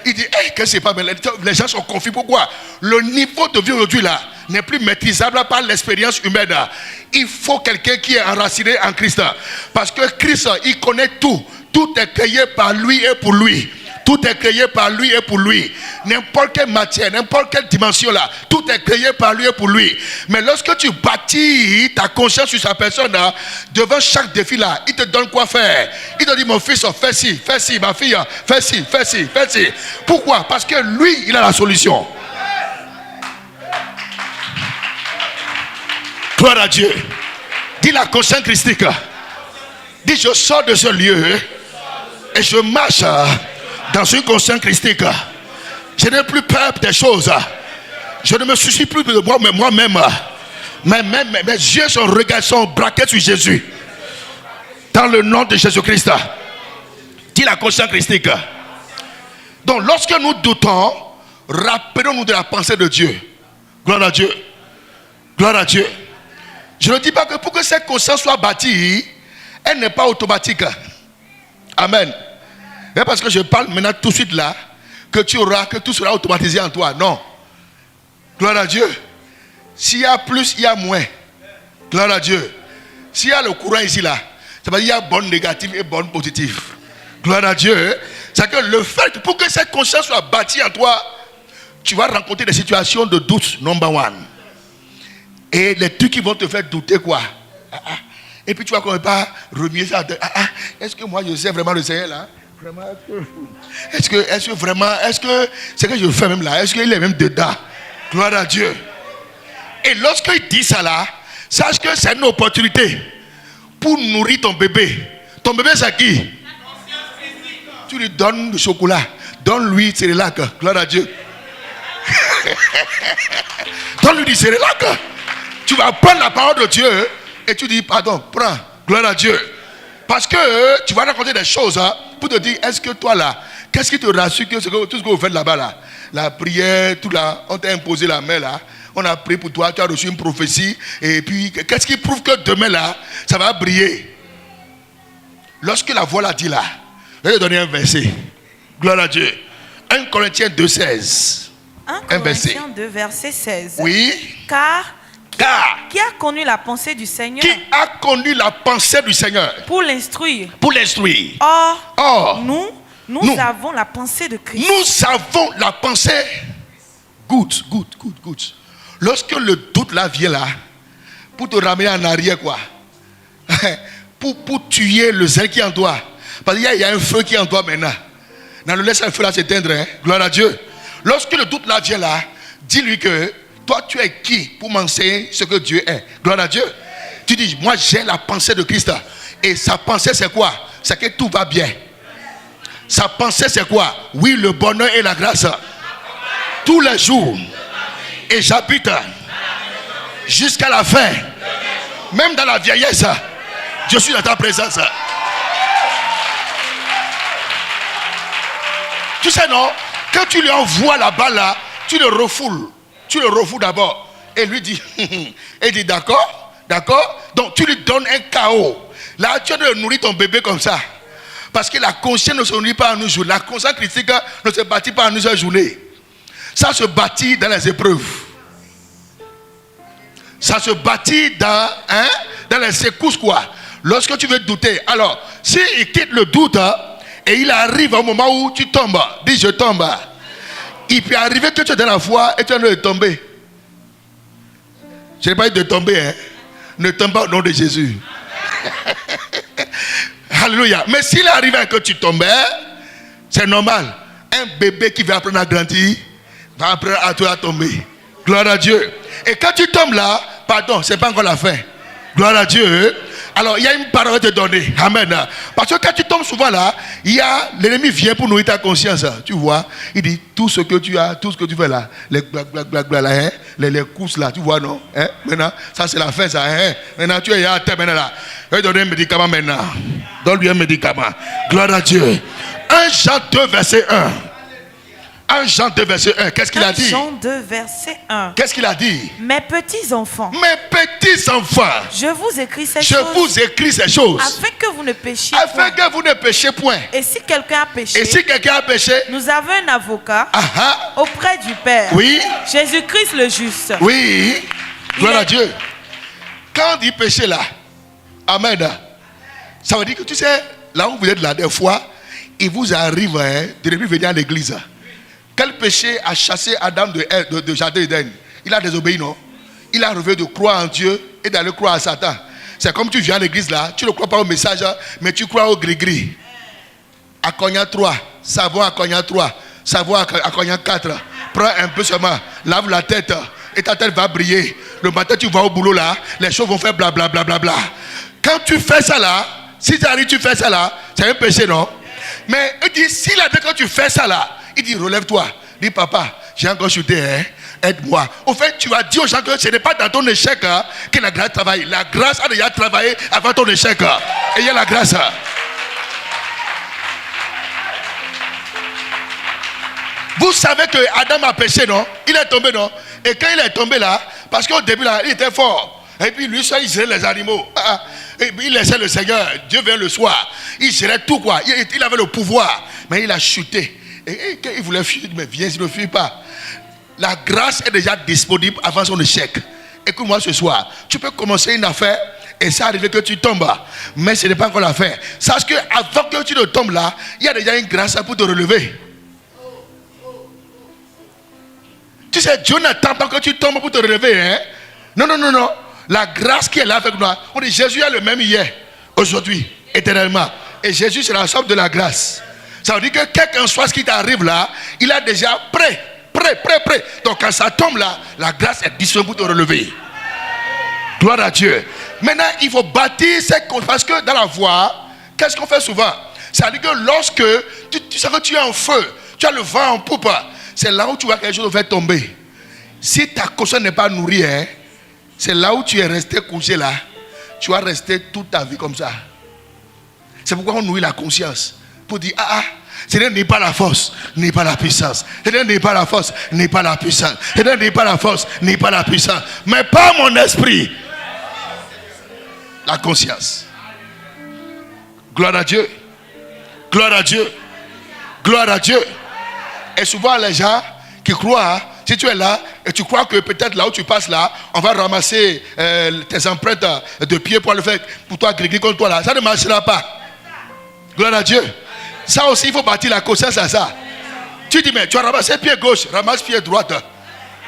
Il dit, hey, qu'est-ce que c'est pas, mais les gens sont confus. Pourquoi? Le niveau de vie aujourd'hui là n'est plus maîtrisable par l'expérience humaine. Il faut quelqu'un qui est enraciné en Christ. Parce que Christ, il connaît tout. Tout est créé par lui et pour lui. Tout est créé par lui et pour lui. N'importe quelle matière, n'importe quelle dimension là, tout est créé par lui et pour lui. Mais lorsque tu bâtis ta conscience sur sa personne là, devant chaque défi là, il te donne quoi faire. Il te dit mon fils, fais ci, ma fille, fais ci, fais ci, fais ci. Pourquoi? Parce que lui, il a la solution. Gloire à Dieu. Dis la conscience christique. Dis je sors de ce lieu et je marche dans une conscience christique. Je n'ai plus peur des choses. Je ne me soucie plus de moi-même. Mes yeux sont braqués sur Jésus. Dans le nom de Jésus-Christ. Dis la conscience christique. Donc lorsque nous doutons, rappelons-nous de la pensée de Dieu. Gloire à Dieu. Gloire à Dieu. Je ne dis pas que pour que cette conscience soit bâtie, elle n'est pas automatique. Amen. Mais parce que je parle maintenant tout de suite là, que tout sera automatisé en toi. Non. Gloire à Dieu. S'il y a plus, il y a moins. Gloire à Dieu. S'il y a le courant ici là, ça veut dire qu'il y a bonne négative et bonne positive. Gloire à Dieu. C'est que le fait, pour que cette conscience soit bâtie en toi, tu vas rencontrer des situations de doute, number one. Et les trucs qui vont te faire douter quoi. Et puis tu vas quand pas remuer ça. Est-ce que moi je sais vraiment le Seigneur là? Vraiment, est-ce que c'est que je fais même là? Est-ce qu'il est même dedans? Gloire à Dieu. Et lorsqu'il dit ça là, sache que c'est une opportunité pour nourrir ton bébé. Ton bébé c'est qui? Tu lui donnes le chocolat. Donne-lui Cérélac. Gloire à Dieu. Donne-lui du Cérélac. Tu vas prendre la parole de Dieu et tu dis pardon, prends, gloire à Dieu. Parce que tu vas rencontrer des choses pour te dire, est-ce que toi là, qu'est-ce qui te rassure que tout ce que vous faites là-bas là, la prière, tout là, on t'a imposé la main là, on a prié pour toi, tu as reçu une prophétie, et puis qu'est-ce qui prouve que demain là, ça va briller? Lorsque la voix l'a dit là, je vais te donner un verset. Gloire à Dieu. 1 Corinthiens 2,16. 1 Corinthiens 2, verset 16. Oui. Car qui a connu la pensée du Seigneur? Qui a connu la pensée du Seigneur? Pour l'instruire. Pour l'instruire. Or, nous avons la pensée de Christ. Nous avons la pensée. Good. Lorsque le doute là vient là, pour te ramener en arrière quoi, pour tuer le zèle qui est en toi. Parce qu'il y a un feu qui est en toi maintenant. Non, ne laisse le feu là s'éteindre. Gloire à Dieu. Lorsque le doute là vient là, dis-lui que toi, tu es qui pour m'enseigner ce que Dieu est? Gloire à Dieu. Tu dis, moi j'ai la pensée de Christ. Et sa pensée c'est quoi? C'est que tout va bien. Sa pensée c'est quoi? Oui, le bonheur et la grâce. Tous les jours. Et j'habite jusqu'à la fin. Même dans la vieillesse, je suis dans ta présence. Tu sais non? Quand tu lui envoies la balle là, tu le refoules. Tu le refous d'abord. Et lui dit, il dit d'accord. Donc tu lui donnes un chaos. Là, tu dois nourrir ton bébé comme ça. Parce que la conscience ne se nourrit pas en une journée. La conscience critique ne se bâtit pas en une seule journée. Ça se bâtit dans les épreuves. Ça se bâtit dans les secousses quoi. Lorsque tu veux douter. Alors, s'il quitte le doute et il arrive au moment où tu tombes. Dis je tombe. Il peut arriver que tu es dans la foi et tu es en train de tomber. Je n'ai pas dit de tomber. Ne tombe pas au nom de Jésus. Alléluia. Mais s'il arrive que tu tombes, c'est normal. Un bébé qui va apprendre à grandir va apprendre à toi à tomber. Gloire à Dieu. Et quand tu tombes là, pardon, ce n'est pas encore la fin. Gloire à Dieu. Alors, il y a une parole à te donner. Amen. Parce que quand tu tombes souvent là, l'ennemi vient pour nourrir ta conscience. Tu vois, il dit tout ce que tu as, tout ce que tu fais là, les blagues là, les courses là, tu vois, non? Maintenant, ça c'est la fin, ça. Maintenant, tu es à terre maintenant là. Je vais donner un médicament maintenant. Donne-lui un médicament. Gloire à Dieu. 1 Jean 2, verset 1. 1 Jean 2, verset 1. Qu'est-ce qu'il a dit? 1 Jean 2, verset 1. Qu'est-ce qu'il a dit? Mes petits enfants. Je vous écris ces choses. Afin que vous ne péchiez point. Et si quelqu'un a péché. Nous avons un avocat auprès du Père. Oui. Jésus-Christ le juste. Oui. Gloire à Dieu. Quand on dit péché là, amen. Ça veut dire que tu sais, là où vous êtes là, des fois, il vous arrive de ne plus venir à l'église. Quel péché a chassé Adam de Jardin d'Éden? Il a désobéi, non? Il a rêvé de croire en Dieu et d'aller croire à Satan. C'est comme tu viens à l'église là, tu ne crois pas au message, mais tu crois au gris-gris. À Cognac 3, savon à Cognac 3, savon à Cognac 4. Prends un peu seulement, lave la tête et ta tête va briller. Le matin tu vas au boulot là, les choses vont faire blablabla. Bla, bla, bla. Quand tu fais ça là, si tu arrives, tu fais ça là, c'est un péché, non? Mais il dit, s'il a dit que tu fais ça là, il dit, relève-toi. Il dit, papa, j'ai encore chuté, aide-moi. Au fait, tu as dit aux gens que ce n'est pas dans ton échec que la grâce travaille. La grâce a déjà travaillé avant ton échec. Et il y a la grâce. Vous savez que Adam a péché, non? Il est tombé, non? Et quand il est tombé là, parce qu'au début là, il était fort. Et puis lui seul, il gérait les animaux. Et puis il laissait le Seigneur. Dieu vient le soir. Il gérait tout quoi. Il avait le pouvoir. Mais il a chuté. Et quand il voulait fuir, mais viens, il ne fuit pas. La grâce est déjà disponible avant son échec. Écoute-moi ce soir. Tu peux commencer une affaire et ça arrive que tu tombes. Mais ce n'est pas encore l'affaire. Sache qu'avant que tu ne tombes là, il y a déjà une grâce pour te relever. Tu sais, Dieu n'attend pas que tu tombes pour te relever. Hein? Non. La grâce qui est là avec nous. On dit Jésus est le même hier, aujourd'hui, éternellement. Et Jésus c'est la somme de la grâce. Ça veut dire que quel qu'en soit ce qui t'arrive là, il est déjà prêt. Donc quand ça tombe là, la grâce est disponible pour te relever. Gloire à Dieu. Maintenant, il faut bâtir cette cause. Parce que dans la voie, qu'est-ce qu'on fait souvent? C'est-à-dire que lorsque tu sais que tu es en feu, tu as le vent en poupe, c'est là où tu vois quelque chose faire tomber. Si ta conscience n'est pas nourrie, c'est là où tu es resté couché là. Tu vas rester toute ta vie comme ça. C'est pourquoi on nourrit la conscience. Pour dire, ce n'est pas la force, ni pas la puissance. Ce n'est pas la force, ni pas la puissance. Ce n'est pas la force, ni pas la puissance. Mais pas mon esprit. La conscience. Gloire à Dieu. Gloire à Dieu. Gloire à Dieu. Et souvent les gens qui croient, si tu es là et tu crois que peut-être là où tu passes là, on va ramasser tes empreintes de pied pour le faire pour toi, gris comme toi là, ça ne marchera pas. Gloire à Dieu. Ça aussi, il faut bâtir la conscience à ça. Tu dis, mais tu as ramassé pied gauche, ramasse pied droite.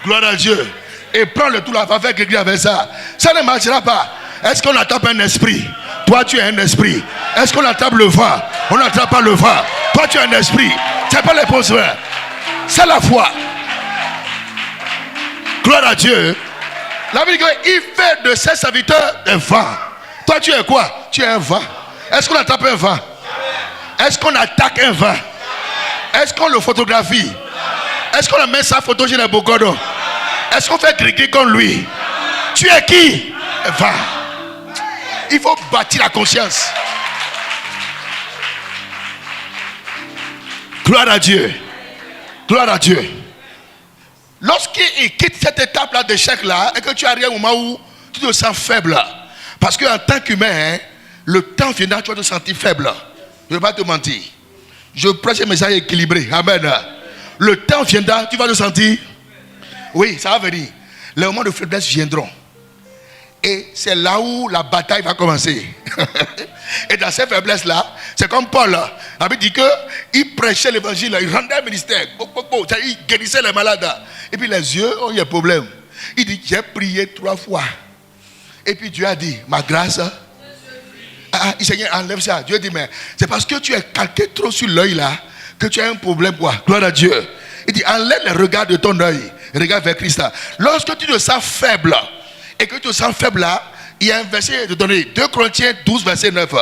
Gloire à Dieu. Et prends le tout là, va faire gris avec ça. Ça ne marchera pas. Est-ce qu'on attrape un esprit? Toi, tu es un esprit. Est-ce qu'on attrape le vent? On n'attrape pas le vent. Toi, tu es un esprit. Tu n'as pas les besoins. C'est la foi. Gloire à Dieu. La Bible dit qu'il fait de ses serviteurs un vent. Toi, tu es quoi? Tu es un vent. Est-ce qu'on attrape un vent? Est-ce qu'on attaque un vent? Est-ce qu'on le photographie? Est-ce qu'on met sa photo chez les Bogodo? Est-ce qu'on fait gris comme lui? Tu es qui? Un vent. Il faut bâtir la conscience. Gloire à Dieu. Gloire à Dieu. Lorsqu'il quitte cette étape-là d'échec là, et que tu arrives au moment où tu te sens faible, parce qu'en tant qu'humain, le temps viendra, tu vas te sentir faible. Je ne vais pas te mentir. Je prêche un message équilibré. Amen. Le temps viendra, tu vas te sentir. Oui, ça va venir. Les moments de faiblesse viendront. Et c'est là où la bataille va commencer. Et dans ces faiblesses-là, c'est comme Paul. La Bible dit qu'il prêchait l'évangile, il rendait un ministère. Il guérissait les malades. Et puis les yeux ont eu un problème. Il dit, j'ai prié 3 fois. Et puis Dieu a dit, ma grâce. Il Seigneur, enlève ça. Dieu dit, mais c'est parce que tu es calqué trop sur l'œil là que tu as un problème. Quoi. Gloire à Dieu. Il dit, enlève le regard de ton œil. Regarde vers Christ. Lorsque tu te sens faible, et que tu te sens faible là, il y a un verset de donner. 2 Corinthiens 12, verset 9.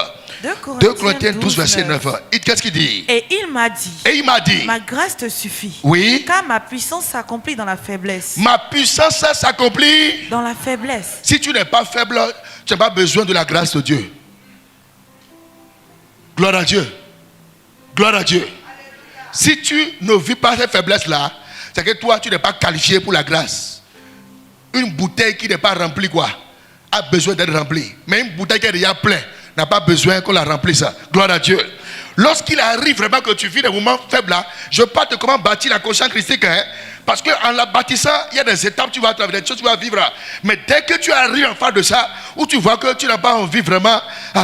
2 Corinthiens 12, verset 9. Qu'est-ce qu'il dit? Et il m'a dit. Ma grâce te suffit. Oui. Car ma puissance s'accomplit dans la faiblesse. Ma puissance s'accomplit dans la faiblesse. Si tu n'es pas faible, tu n'as pas besoin de la grâce de Dieu. Gloire à Dieu. Gloire à Dieu. Si tu ne vis pas cette faiblesse-là, c'est que toi, tu n'es pas qualifié pour la grâce. Une bouteille qui n'est pas remplie, quoi, a besoin d'être remplie. Mais une bouteille qui est déjà pleine n'a pas besoin qu'on la remplisse. Gloire à Dieu. Lorsqu'il arrive vraiment que tu vis des moments faibles là, je parle de comment bâtir la conscience christique. Parce qu'en la bâtissant, il y a des étapes, tu vas traverser, des choses que tu vas vivre. Mais dès que tu arrives en face de ça, où tu vois que tu n'as pas envie vraiment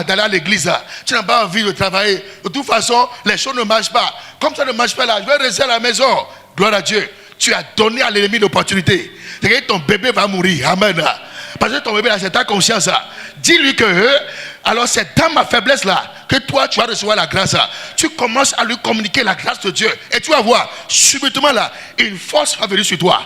d'aller à l'église, tu n'as pas envie de travailler, de toute façon, les choses ne marchent pas. Comme ça ne marche pas là, je vais rester à la maison. Gloire à Dieu. Tu as donné à l'ennemi l'opportunité. C'est que ton bébé va mourir. Amen. Parce que ton bébé là, c'est ta conscience. Dis-lui que, alors c'est dans ma faiblesse là, que toi tu vas recevoir la grâce. Tu commences à lui communiquer la grâce de Dieu. Et tu vas voir, subitement là, une force va venir sur toi.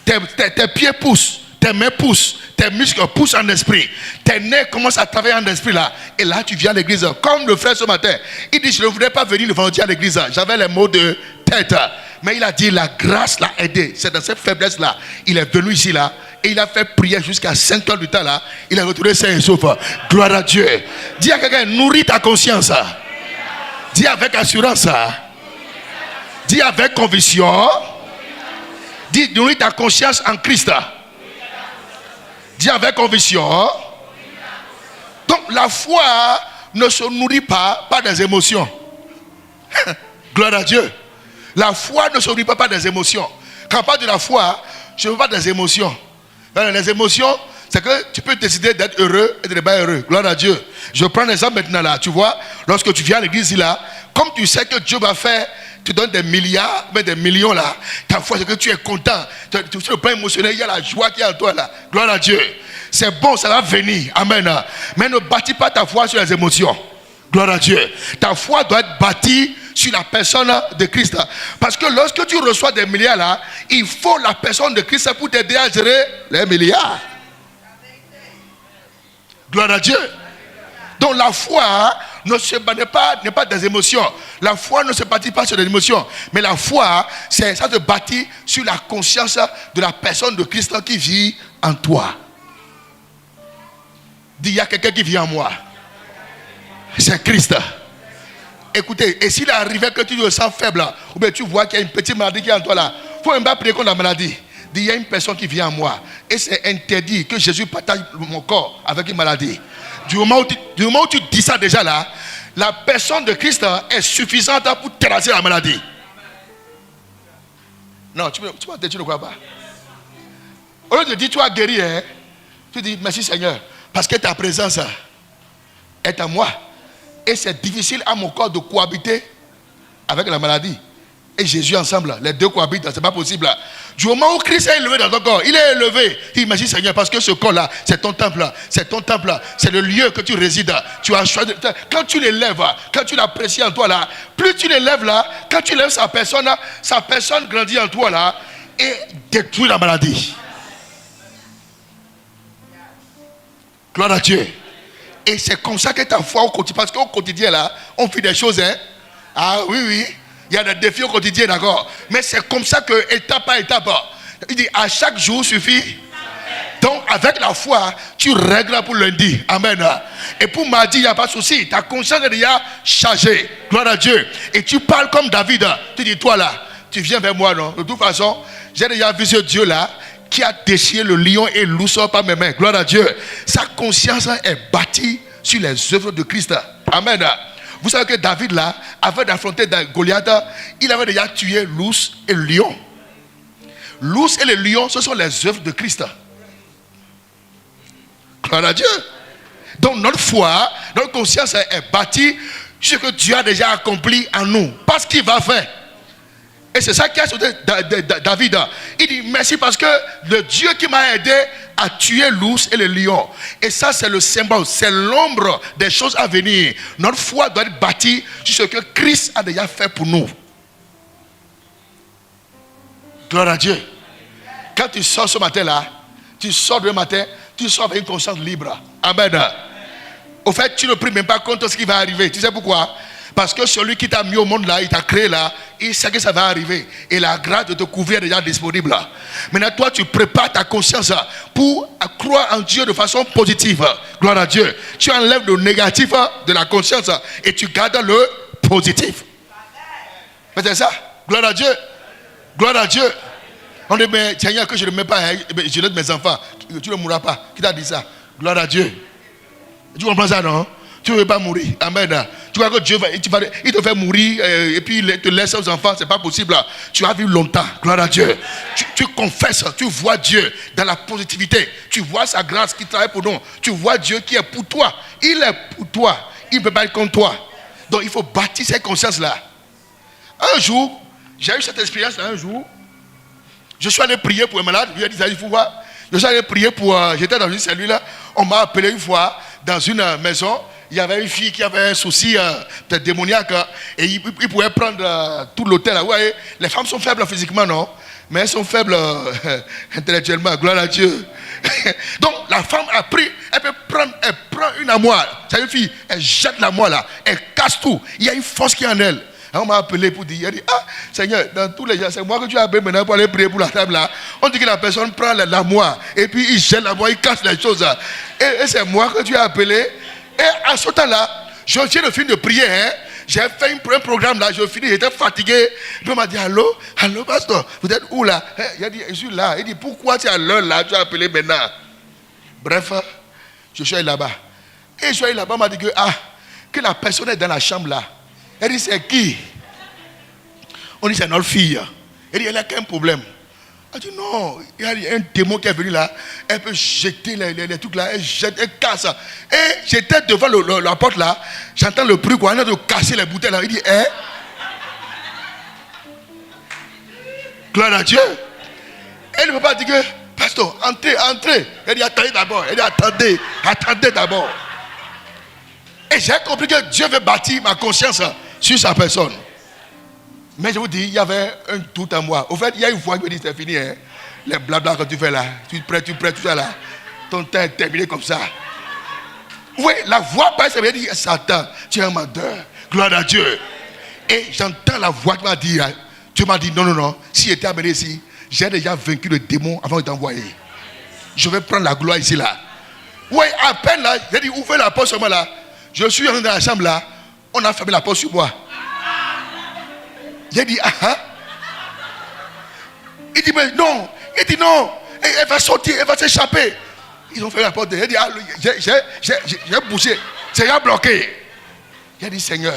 Tes pieds poussent, tes mains poussent, tes muscles poussent en esprit. Tes nez commencent à travailler en esprit là. Et là tu viens à l'église. Comme le frère ce matin, il dit je ne voudrais pas venir le vendredi à l'église. J'avais les mots de tête. Mais il a dit la grâce l'a aidé. C'est dans cette faiblesse là. Il est venu ici là. Et il a fait prière jusqu'à 5 heures du temps là. Il a retourné sain et sauf. Gloire à Dieu. Dis à quelqu'un, nourris ta conscience. Dis avec assurance. Dis avec conviction. Dis, nourris ta conscience en Christ. Dis avec conviction. Donc la foi ne se nourrit pas par des émotions. Gloire à Dieu. La foi ne se nourrit pas par des émotions. Quand on parle de la foi, je ne veux pas des émotions. Les émotions, c'est que tu peux décider d'être heureux et d'être pas heureux. Gloire à Dieu. Je prends l'exemple maintenant là. Tu vois, lorsque tu viens à l'église là, comme tu sais que Dieu va faire, tu donnes des milliards, mais des millions là. Ta foi, c'est que tu es content. Sur le plan émotionnel, il y a la joie qui est en toi là. Gloire à Dieu. C'est bon, ça va venir. Amen. Mais ne bâtis pas ta foi sur les émotions. Gloire à Dieu. Ta foi doit être bâtie sur la personne de Christ. Parce que lorsque tu reçois des milliards là, il faut la personne de Christ pour t'aider à gérer les milliards. Gloire à Dieu. Donc la foi n'est pas des émotions. La foi ne se bâtit pas sur des émotions. Mais la foi, ça se bâtit sur la conscience de la personne de Christ qui vit en toi. Dis, il y a quelqu'un qui vit en moi. C'est Christ. Écoutez, et s'il arrivait que tu te sens faible, ou bien tu vois qu'il y a une petite maladie qui est en toi là, il faut même pas prier contre la maladie. Il y a une personne qui vient en moi. Et c'est interdit que Jésus partage mon corps avec une maladie. Du moment où tu dis ça déjà là, la personne de Christ est suffisante pour terrasser la maladie. Non, tu ne crois pas. Au lieu de dire tu as guéri, tu dis merci Seigneur, parce que ta présence est en moi. Et c'est difficile à mon corps de cohabiter avec la maladie. Et Jésus ensemble, les deux cohabitent, c'est pas possible. Du moment où Christ est élevé dans ton corps, il est élevé. Il merci Seigneur, parce que ce corps-là, c'est ton temple, c'est ton temple, c'est le lieu que tu résides. Tu as choisi. Quand tu l'élèves, quand tu l'apprécies en toi là, plus tu l'élèves là, quand tu lèves sa personne grandit en toi là et détruit la maladie. Gloire à Dieu. Et c'est comme ça que ta foi au quotidien, parce qu'au quotidien là, on fait des choses, Ah oui, il y a des défis au quotidien, d'accord. Mais c'est comme ça que étape par étape, il dit à chaque jour suffit. Donc avec la foi, tu règles pour lundi. Amen. Et pour mardi, il n'y a pas de souci. Ta conscience est déjà chargée. Gloire à Dieu. Et tu parles comme David. Tu dis, toi là, tu viens vers moi, non? De toute façon, j'ai déjà vu ce Dieu là qui a déchiré le lion et l'ours par mes mains. Gloire à Dieu. Sa conscience est bâtie sur les œuvres de Christ. Amen. Vous savez que David là, avant d'affronter Goliath, il avait déjà tué l'ours et le lion. L'ours et le lion, ce sont les œuvres de Christ. Gloire à Dieu. Donc notre foi, notre conscience est bâtie sur ce que Dieu a déjà accompli en nous. Pas ce qu'il va faire. Et c'est ça qui a sauté David. Il dit merci parce que le Dieu qui m'a aidé à tuer l'ours et le lion. Et ça c'est le symbole, c'est l'ombre des choses à venir. Notre foi doit être bâtie sur ce que Christ a déjà fait pour nous. Gloire à Dieu. Quand tu sors ce matin là, tu sors demain matin, tu sors avec une conscience libre. Amen. Au fait, tu ne pries même pas contre ce qui va arriver. Tu sais pourquoi? Parce que celui qui t'a mis au monde là, il t'a créé là, il sait que ça va arriver. Et la grâce de te couvrir est déjà disponible. Maintenant, toi, tu prépares ta conscience pour croire en Dieu de façon positive. Gloire à Dieu. Tu enlèves le négatif de la conscience et tu gardes le positif. Mais c'est ça. Gloire à Dieu. Gloire à Dieu. On dit, mais Seigneur, que je ne mets pas, je laisse mes enfants. Tu ne mourras pas. Qui t'a dit ça? Gloire à Dieu. Tu comprends ça, non? Tu ne veux pas mourir. Amen. Tu vois que Dieu il te fait mourir et puis il te laisse aux enfants. Ce n'est pas possible. Tu as vu longtemps. Gloire à Dieu. Tu confesses. Tu vois Dieu dans la positivité. Tu vois sa grâce qui travaille pour nous. Tu vois Dieu qui est pour toi. Il est pour toi. Il ne peut pas être contre toi. Donc il faut bâtir cette conscience-là. Un jour, j'ai eu cette expérience un jour. Je suis allé prier pour un malade. Je lui ai dit, il faut voir. Je suis allé prier pour... j'étais dans une cellule là. On m'a appelé une fois dans une maison. Il y avait une fille qui avait un souci peut-être démoniaque. Et il pouvait prendre tout l'hôtel. Vous voyez, les femmes sont faibles physiquement, non? Mais elles sont faibles intellectuellement. Gloire à Dieu. Donc la femme a pris, elle prend une armoire. C'est une fille, elle jette l'armoire là. Elle casse tout. Il y a une force qui est en elle. On m'a appelé pour dire, elle dit, ah Seigneur, dans tous les gens, c'est moi que tu as appelé maintenant pour aller prier pour la table là. On dit que la personne prend l'armoire et puis il jette l'armoire, il casse les choses. Et c'est moi que tu as appelé. Et à ce temps-là, je viens de finir de prier. J'ai fait un programme là, je finis, j'étais fatigué. Puis on m'a dit, allô, pasteur, vous êtes où là? Il a dit, je suis là. Il dit, pourquoi tu es à l'heure là, tu as appelé maintenant? Bref, je suis allé là-bas. Et je suis allé là-bas, on m'a dit que la personne est dans la chambre là. Elle dit, c'est qui? On dit, c'est notre fille. Elle dit, elle a qu'un problème. Elle dit, non, il y a un démon qui est venu là. Elle peut jeter les trucs là, elle jette, elle casse. Et j'étais devant la porte là, j'entends le bruit quoi, on est de casser les bouteilles là. Il dit, gloire à Dieu. Elle ne peut pas dire que, pasteur, entrez. Elle dit, attendez d'abord. Elle dit, attendez d'abord. Et j'ai compris que Dieu veut bâtir ma conscience sur sa personne. Mais je vous dis, il y avait un doute en moi. Au fait, il y a une voix qui me dit, c'est fini. Les blabla que tu fais là, tu prêtes, tout ça là. Ton temps est terminé comme ça. Oui, la voix passe, elle me dit, Satan, tu es un menteur. Gloire à Dieu. Et j'entends la voix qui m'a dit, Dieu m'a dit, non. Si j'étais amené ici, j'ai déjà vaincu le démon avant de t'envoyer. Je vais prendre la gloire ici là. Oui, à peine là, j'ai dit, ouvrez la porte sur moi là. Je suis rentré dans la chambre là, on a fermé la porte sur moi. J'ai dit, Il dit, mais non. Il dit, non. Elle va sortir, elle va s'échapper. Ils ont fermé la porte. J'ai dit, j'ai bougé. C'est rien bloqué. J'ai dit, Seigneur.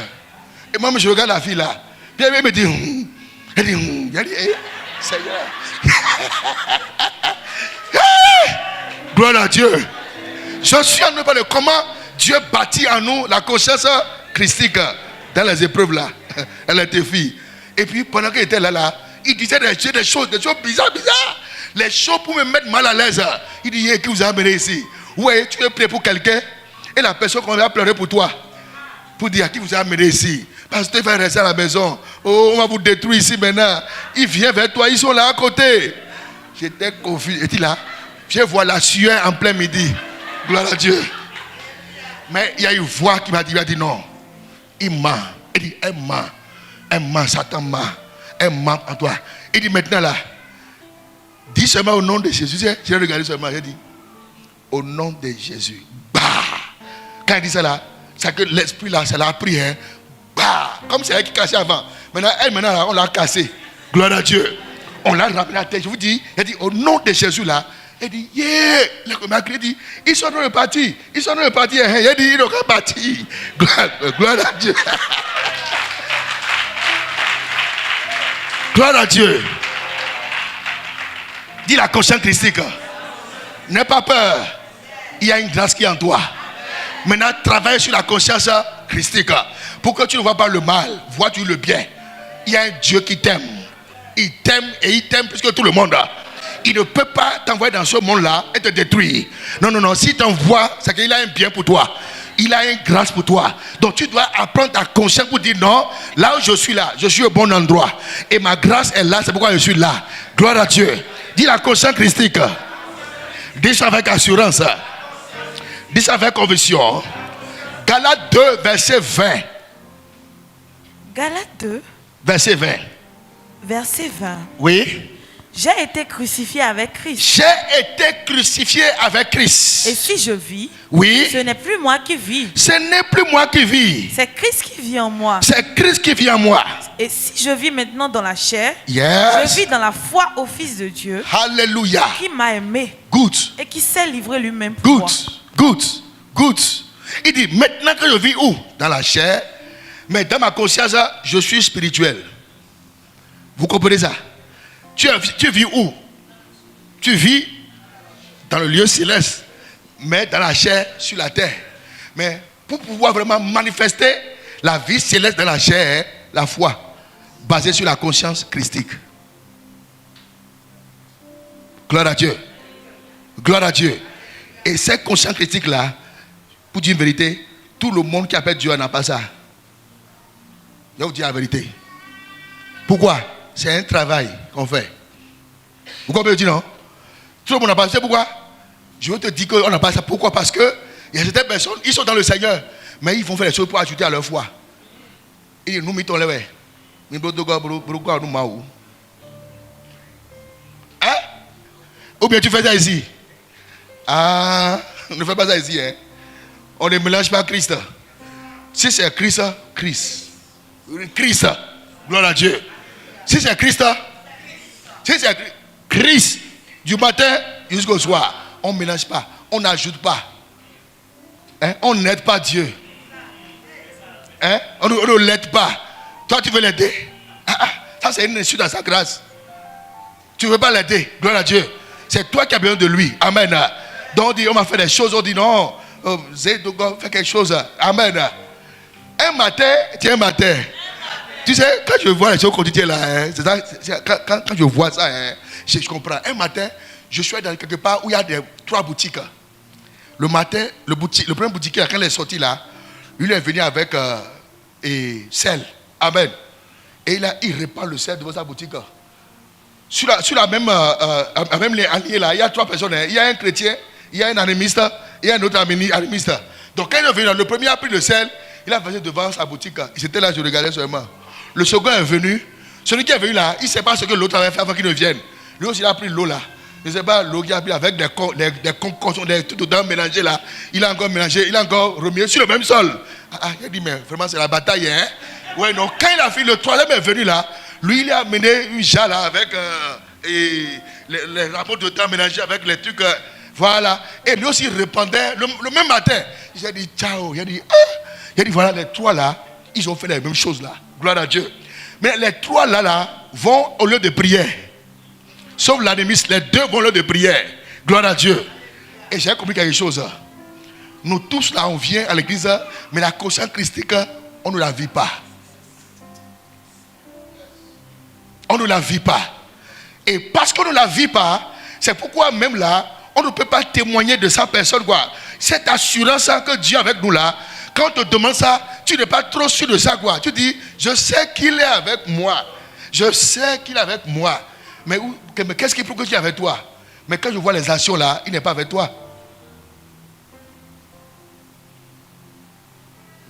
Et moi, je regarde la fille là. Puis elle me dit, elle dit, Seigneur. Gloire à Dieu. Je suis en train de parler comment Dieu bâtit en nous la conscience christique dans les épreuves là. Elle était fille. Et puis pendant qu'elle était là, il disait des choses bizarres. Les choses pour me mettre mal à l'aise. Il dit, qui vous a amené ici? Ouais, tu veux prier pour quelqu'un? Et la personne qu'on a pleuré pour toi. Pour dire, qui vous a amené ici? Parce que tu vas rester à la maison. Oh, on va vous détruire ici maintenant. Il vient vers toi, ils sont là à côté. J'étais confus. Et là, je vois la sueur en plein midi. Gloire à Dieu. Mais il y a une voix qui m'a dit non. Il ment. Il dit, elle ment, Satan ment. Elle ment en toi. Il dit maintenant là, dis seulement au nom de Jésus. J'ai regardé seulement, j'ai dit, au nom de Jésus. Bah. Quand il dit ça là, c'est que l'esprit là, ça l'a pris. Bah. Comme c'est elle qui cassait avant. Maintenant là, on l'a cassé. Gloire à Dieu. On l'a ramené à la tête. Je vous dis, il dit, au nom de Jésus là. Il dit, yeah. Il dit, ils sont dans le parti. Il dit, ils n'ont pas parti. Gloire à Dieu. Gloire à Dieu. Dis la conscience christique. N'aie pas peur. Il y a une grâce qui est en toi. Maintenant, travaille sur la conscience christique. Pour que tu ne vois pas le mal, vois-tu le bien. Il y a un Dieu qui t'aime. Il t'aime et il t'aime plus que tout le monde. Il ne peut pas t'envoyer dans ce monde-là et te détruire. Non. S'il t'envoie, c'est qu'il a un bien pour toi. Il a une grâce pour toi. Donc tu dois apprendre ta conscience pour dire non, là où je suis là, je suis au bon endroit. Et ma grâce est là, c'est pourquoi je suis là. Gloire à Dieu. Dis la conscience christique. Dis ça avec assurance. Dis ça avec conviction. Galates 2, verset 20. Galates 2. Verset 20. Verset 20. Oui. J'ai été crucifié avec Christ. J'ai été crucifié avec Christ. Et si je vis, oui, ce n'est plus moi qui vis. Ce n'est plus moi qui vis. C'est Christ qui vit en moi. C'est Christ qui vit en moi. Et si je vis maintenant dans la chair, yes, je vis dans la foi au Fils de Dieu. Alléluia. Qui m'a aimé. Good. Et qui s'est livré lui-même pour moi. Good. Il dit, maintenant que je vis où? Dans la chair. Mais dans ma conscience, je suis spirituel. Vous comprenez ça? Tu vis où? Tu vis dans le lieu céleste, mais dans la chair, sur la terre. Mais pour pouvoir vraiment manifester la vie céleste dans la chair, la foi, basée sur la conscience christique. Gloire à Dieu. Gloire à Dieu. Et cette conscience christique-là, pour dire une vérité, tout le monde qui appelle Dieu n'a pas ça. Je vais vous dire la vérité. Pourquoi? C'est un travail qu'on fait. Vous comprenez, non? Tout le monde n'a pas ça. C'est pourquoi? Je veux te dire qu'on n'a pas ça. Pourquoi? Parce que il y a certaines personnes, ils sont dans le Seigneur, mais ils vont faire des choses pour ajouter à leur foi. Ils nous mettons les ouais. Hein? Ou bien tu fais ça ici? Ah, on ne fait pas ça ici. Hein? On ne mélange pas Christ. Si c'est Christ, Christ. Christ. Gloire à Dieu. Si c'est Christ, si c'est Christ, du matin jusqu'au soir, on ne mélange pas, on n'ajoute pas. Hein? On n'aide pas Dieu. Hein? On ne l'aide pas. Toi, tu veux l'aider. Ça, c'est une insulte à sa grâce. Tu ne veux pas l'aider. Gloire à Dieu. C'est toi qui as besoin de lui. Amen. Donc, on dit, on m'a fait des choses. On dit, non, Zédogo, fais quelque chose. Amen. Un matin, tiens, un matin. Tu sais, quand je vois les choses quotidiennes là, hein, c'est ça, quand je vois ça, hein, je comprends. Un matin, je suis dans quelque part où il y a 3 boutiques. Le matin, le premier boutiquier, quand il est sorti là, lui est venu avec sel. Amen. Et il répand le sel devant sa boutique. Sur la même ligne là, il y a 3 personnes. Hein. Il y a un chrétien, il y a un animiste, il y a un autre animiste. Donc quand il est venu là, le premier a pris le sel, il a passé devant sa boutique. Il était là, je regardais seulement. Le second est venu. Celui qui est venu là, il ne sait pas ce que l'autre avait fait avant qu'il ne vienne. Lui aussi, il a pris l'eau là. Je ne sais pas, l'eau qu'il a pris avec des concoctions, des tout dedans mélangés là. Il a encore mélangé, il a encore remis sur le même sol. Il a dit, mais vraiment, c'est la bataille, hein. Ouais, non. Quand il a fait, le troisième est venu là. Lui, il a amené une jarre là avec les rapports de temps mélangés avec les trucs. Voilà. Et lui aussi, il répandait le même matin. Il a dit, ciao. Il a dit, voilà, les 3 là, ils ont fait les mêmes choses là. Gloire à Dieu. Mais les 3 là vont au lieu de prière. Sauf l'animiste, les 2 vont au lieu de prière. Gloire à Dieu. Et j'ai compris quelque chose. Nous tous là, on vient à l'église, mais la conscience christique, on ne la vit pas. On ne la vit pas. Et parce qu'on ne la vit pas, c'est pourquoi même là, on ne peut pas témoigner de sa personne, quoi. Cette assurance que Dieu est avec nous là, quand on te demande ça, tu n'es pas trop sûr de ça, quoi. Tu dis, je sais qu'il est avec moi. Je sais qu'il est avec moi. Mais qu'est-ce qui prouve que tu es avec toi? Mais quand je vois les actions là, il n'est pas avec toi.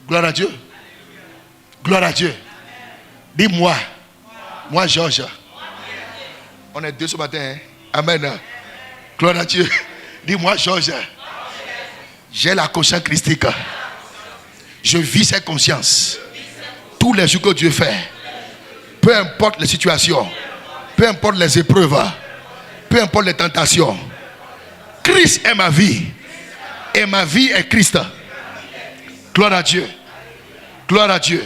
Gloire à Dieu. Gloire à Dieu. Dis-moi. Moi, Georges. On est 2 ce matin. Hein? Amen. Gloire à Dieu. Dis-moi, Georges. J'ai la conscience christique. Je vis cette conscience. Tous les jours que Dieu fait. Peu importe les situations. Peu importe les épreuves. Peu importe les tentations. Christ est ma vie. Et ma vie est Christ. Gloire à Dieu. Gloire à Dieu.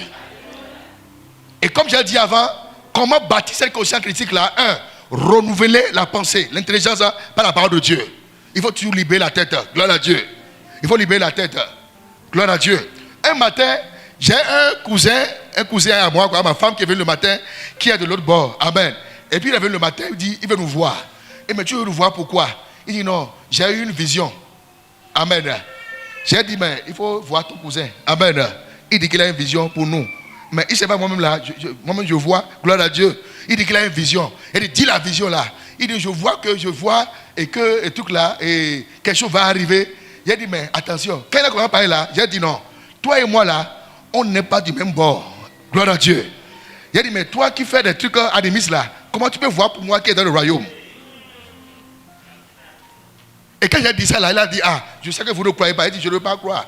Et comme j'ai dit avant, comment bâtir cette conscience critique là? 1. Renouveler la pensée, l'intelligence par la parole de Dieu. Il faut toujours libérer la tête. Gloire à Dieu. Il faut libérer la tête. Gloire à Dieu. Un matin, j'ai un cousin à moi, quoi, ma femme qui est venue le matin, qui est de l'autre bord. Amen. Et puis il est venu le matin, il dit, il veut nous voir. Et mais tu veux nous voir pourquoi? Il dit non, j'ai eu une vision. Amen. J'ai dit, mais il faut voir ton cousin. Amen. Il dit qu'il a une vision pour nous. Mais il ne sait pas moi-même là. Moi-même je vois, gloire à Dieu. Il dit qu'il a une vision. Il dit la vision là. Il dit, je vois et que et tout là, et quelque chose va arriver. Il a dit, mais attention, quand il a commencé à parler là, j'ai dit non. Toi et moi là, on n'est pas du même bord. Gloire à Dieu. Il a dit, mais toi qui fais des trucs animistes là, comment tu peux voir pour moi qui est dans le royaume? Et quand j'ai dit ça là, il a dit, je sais que vous ne croyez pas. Il dit, je ne veux pas croire.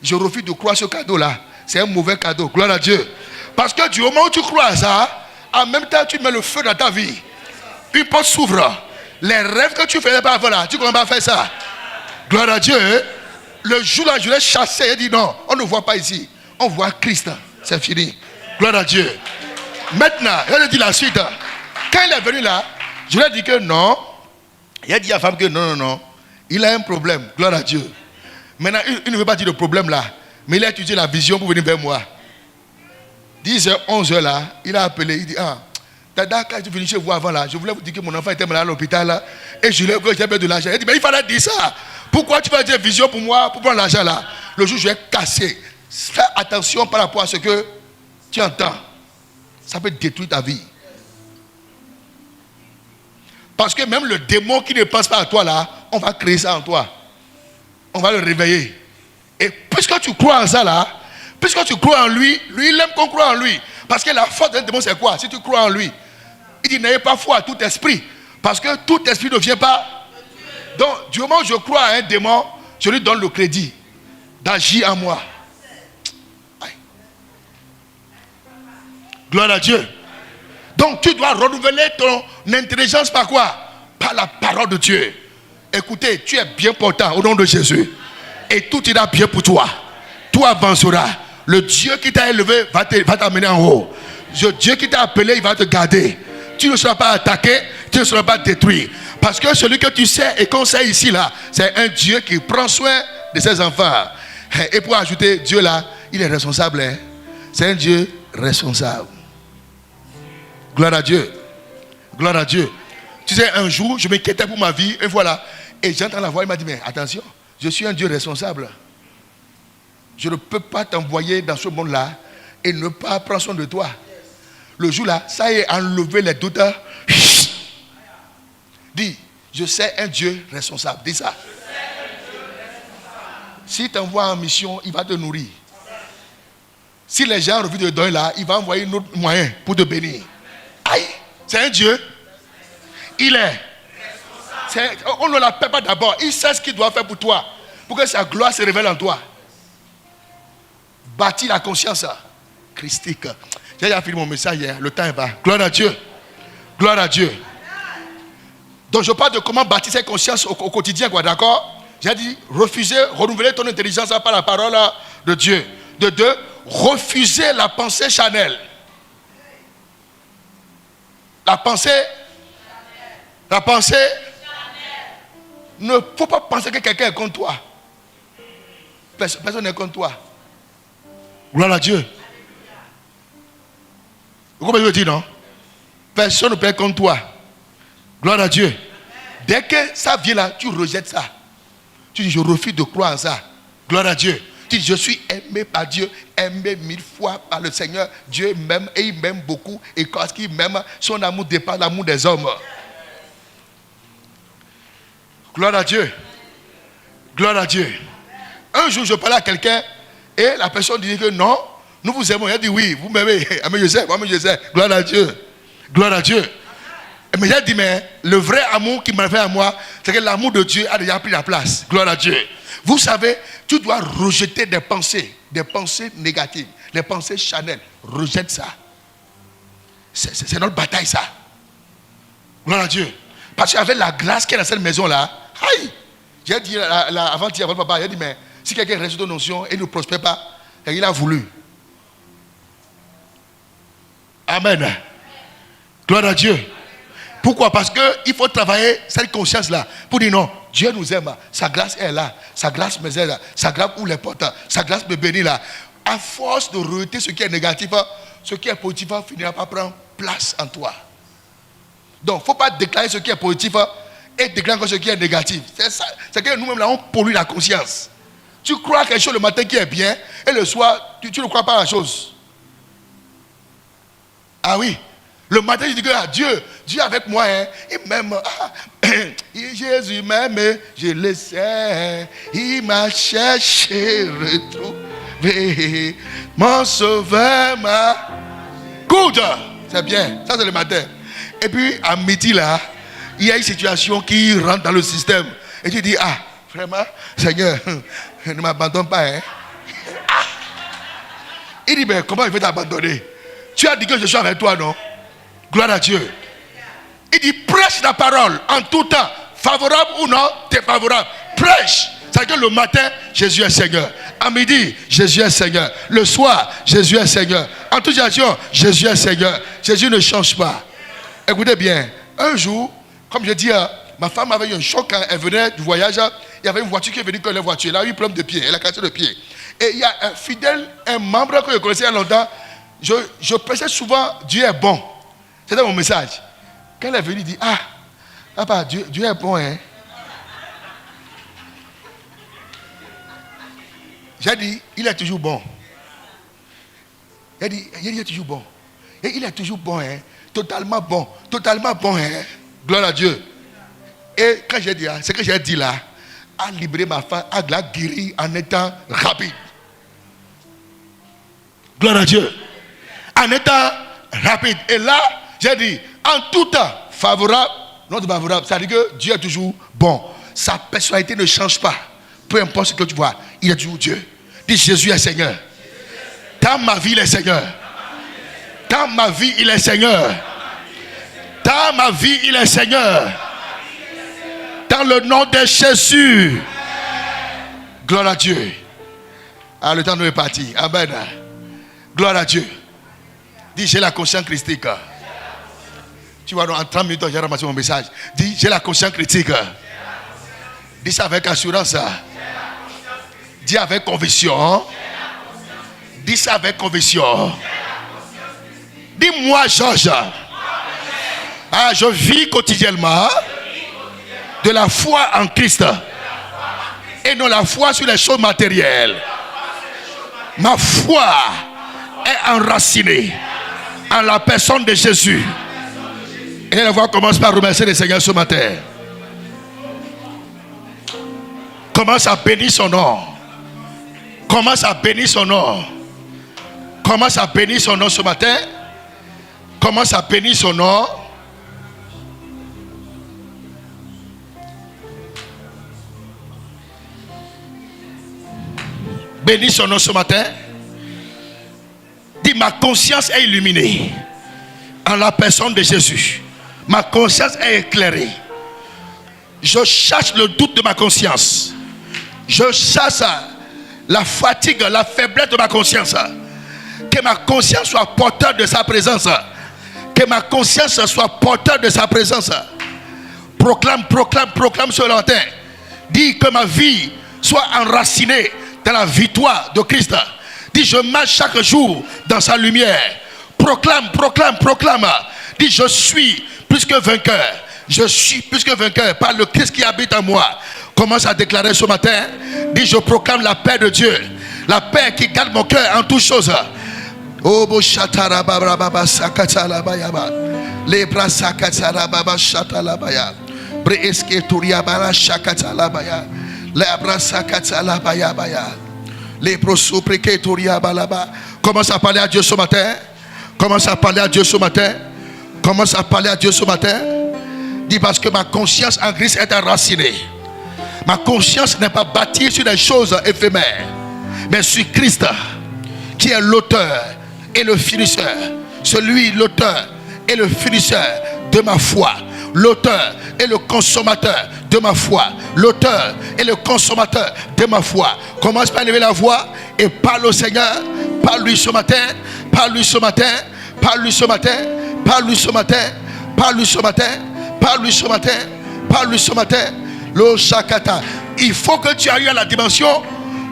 Je refuse de croire ce cadeau là. C'est un mauvais cadeau. Gloire à Dieu. Parce que du moment où tu crois à ça, en même temps tu mets le feu dans ta vie. Une porte s'ouvre. Les rêves que tu faisais pas avant là, tu ne commences pas à faire ça. Gloire à Dieu. Le jour là, je l'ai chassé. Il dit non, on ne voit pas ici. On voit Christ. C'est fini. Gloire à Dieu. Maintenant, je lui ai dit la suite. Quand il est venu là, je lui ai dit que non. Il a dit à la femme que non. Il a un problème. Gloire à Dieu. Maintenant, il ne veut pas dire le problème là. Mais il a étudié la vision pour venir vers moi. 10h, 11h là, il a appelé. Il dit, Dada, quand je suis venu chez vous avant là, je voulais vous dire que mon enfant était malade à l'hôpital là. Et je lui ai dit, j'ai besoin de l'argent. Il dit, mais il fallait dire ça. Pourquoi tu vas dire vision pour moi, pour prendre l'argent là? Le jour où je vais casser. Fais attention par rapport à ce que tu entends. Ça peut détruire ta vie. Parce que même le démon qui ne pense pas à toi là, on va créer ça en toi. On va le réveiller. Et puisque tu crois en ça là, puisque tu crois en lui, lui il aime qu'on croit en lui. Parce que la force d'un démon c'est quoi? Si tu crois en lui, il dit n'ayez pas foi à tout esprit. Parce que tout esprit ne vient pas. Donc du moment où je crois à un démon, je lui donne le crédit d'agir en moi. Aïe. Gloire à Dieu. Donc tu dois renouveler ton intelligence par quoi? Par la parole de Dieu. Écoutez, tu es bien portant au nom de Jésus. Et tout ira bien pour toi. Tout avancera. Le Dieu qui t'a élevé va t'amener en haut. Le Dieu qui t'a appelé, il va te garder. Tu ne seras pas attaqué, tu ne seras pas détruit. Parce que celui que tu sais et qu'on sait ici là, c'est un Dieu qui prend soin de ses enfants. Et pour ajouter, Dieu là, il est responsable. Hein? C'est un Dieu responsable. Gloire à Dieu. Gloire à Dieu. Tu sais, un jour, je m'inquiétais pour ma vie, et voilà. Et j'entends la voix, il m'a dit, mais attention, je suis un Dieu responsable. Je ne peux pas t'envoyer dans ce monde-là et ne pas prendre soin de toi. Le jour là, ça y est, enlever les doutes. Dis, je sais un Dieu responsable. Dis ça. S'il t'envoie en mission, il va te nourrir. Si les gens ont envie de te donner là, il va envoyer un autre moyen pour te bénir. Aïe, c'est un Dieu. Il est. On ne l'appelle pas d'abord. Il sait ce qu'il doit faire pour toi. Pour que sa gloire se révèle en toi. Bâtis la conscience christique. J'ai déjà fini mon message hier. Le temps est bas. Gloire à Dieu. Gloire à Dieu. Donc je parle de comment bâtir cette conscience au quotidien. D'accord? J'ai dit refuser, renouveler ton intelligence par la parole de Dieu. De deux, refuser la pensée charnelle. La pensée. Ne faut pas penser que quelqu'un est contre toi. Personne n'est contre toi. Gloire à Dieu. Vous comprenez ce que je dis, non? Personne ne peut être contre toi. Gloire à Dieu. Dès que ça vient là, tu rejettes ça. Tu dis, je refuse de croire en ça. Gloire à Dieu. Tu dis, je suis aimé par Dieu, aimé 1000 fois par le Seigneur. Dieu m'aime et il m'aime beaucoup. Et quand il m'aime, son amour dépasse l'amour des hommes. Gloire à Dieu. Gloire à Dieu. Un jour, je parlais à quelqu'un et la personne disait que non, nous vous aimons. Il a dit oui, vous m'aimez. Mais je sais, moi-même je sais. Gloire à Dieu. Gloire à Dieu. Mais j'ai dit, mais le vrai amour qui m'a fait à moi, c'est que l'amour de Dieu a déjà pris la place. Gloire à Dieu. Vous savez, tu dois rejeter des pensées négatives, des pensées charnelles. Rejette ça. C'est notre bataille, ça. Gloire à Dieu. Parce qu'avec la grâce qui est dans cette maison-là, aïe, j'ai dit avant-hier, votre papa, il a dit, mais si quelqu'un reste de notion et ne prospère pas, il a voulu. Amen. Gloire à Dieu. Pourquoi? Parce qu'il faut travailler cette conscience-là pour dire non, Dieu nous aime, sa grâce est là, sa grâce me aide, sa grâce ouvre les portes, sa grâce me bénit là. À force de rejeter ce qui est négatif, ce qui est positif finira par prendre place en toi. Donc, il ne faut pas déclarer ce qui est positif et déclarer ce qui est négatif. C'est ça. C'est que nous-mêmes, là, on pollue la conscience. Tu crois quelque chose le matin qui est bien et le soir, tu ne crois pas à la chose. Ah oui. Le matin, je dis que Dieu est avec moi, hein, il m'aime. Jésus m'aime, je le sais. Il m'a cherché, retrouvé. Mon sauveur m'a. Good! C'est bien, ça c'est le matin. Et puis, à midi, là, il y a une situation qui rentre dans le système. Et tu dis, vraiment, Seigneur, ne m'abandonne pas. Hein? Il dit, mais comment il veut t'abandonner? Tu as dit que je suis avec toi, non? Gloire à Dieu. Il dit, prêche la parole en tout temps. Favorable ou non, défavorable. Prêche. C'est-à-dire que le matin, Jésus est Seigneur. À midi, Jésus est Seigneur. Le soir, Jésus est Seigneur. En toute situation, Jésus est Seigneur. Jésus ne change pas. Écoutez bien, un jour, comme je dis, ma femme avait eu un choc quand elle venait du voyage. Il y avait une voiture qui est venue que la voiture. Elle a eu problème de pied. Elle a cassé le pied. Et il y a un fidèle, un membre que je connaissais il y a longtemps. Je prêchais souvent, Dieu est bon. C'était mon message. Quand elle est venue, il dit, papa, Dieu est bon, hein. J'ai dit, il est toujours bon. Il dit, il est toujours bon. Et il est toujours bon, hein. Totalement bon, hein. Gloire à Dieu. Et quand j'ai dit, ce que j'ai dit là, a libéré ma femme, a la guéri en étant rapide. Gloire à Dieu. En étant rapide. Et là, j'ai dit, en tout temps, favorable, non favorable, c'est-à-dire que Dieu est toujours bon. Sa personnalité ne change pas. Peu importe ce que tu vois, il est toujours Dieu. Dis, Jésus est Seigneur. Dans ma vie, il est Seigneur. Dans ma vie, il est Seigneur. Dans ma vie, il est Seigneur. Dans le nom de Jésus. Gloire à Dieu. Le temps nous est parti. Amen. Gloire à Dieu. Dis, j'ai la conscience christique. Tu vois, en 30 minutes, j'ai ramassé mon message. Dis, j'ai la conscience critique. Dis ça avec assurance. Dis avec conviction. Dis ça avec conviction. Dis-moi, Georges. Je vis quotidiennement de la foi en Christ et non la foi sur les choses matérielles. Ma foi est enracinée en la personne de Jésus. Et la voix commence par remercier le Seigneur ce matin. Commence à bénir son nom. Commence à bénir son nom. Commence à bénir son nom ce matin. Commence à bénir son nom. Bénis son nom ce matin. Dis, ma conscience est illuminée en la personne de Jésus. Ma conscience est éclairée. Je cherche le doute de ma conscience. Je cherche la fatigue, la faiblesse de ma conscience. Que ma conscience soit porteur de sa présence. Que ma conscience soit porteur de sa présence. Proclame ce matin. Dis que ma vie soit enracinée dans la victoire de Christ. Dis, je marche chaque jour dans sa lumière. Proclame. Dis, je suis plus que vainqueur. Je suis plus que vainqueur par le Christ qui habite en moi. Commence à déclarer ce matin. Dis, je proclame la paix de Dieu. La paix qui garde mon cœur en toutes choses. Oh, boshatara baba sakatala bayaba. Les bras sakatala baba shatala baya. Breeske turia bara shakatala baya. Les bras sakatala baya baya. Les brosso preke turia balaba. Commence à parler à Dieu ce matin. Commence à parler à Dieu ce matin. Commence à parler à Dieu ce matin. Dis, parce que ma conscience en Christ est enracinée. Ma conscience n'est pas bâtie sur des choses éphémères, mais sur Christ, qui est l'auteur et le finisseur. Celui, l'auteur et le finisseur de ma foi. L'auteur et le consommateur de ma foi. L'auteur et le consommateur de ma foi. Commence par lever la voix et parle au Seigneur. Parle-lui ce matin. Parle-lui ce matin. Parle-lui ce matin. Parle-lui ce matin. Parle-lui ce matin. Parle-lui ce matin. Parle-lui ce matin. Le Shakata. Il faut que tu ailles à la dimension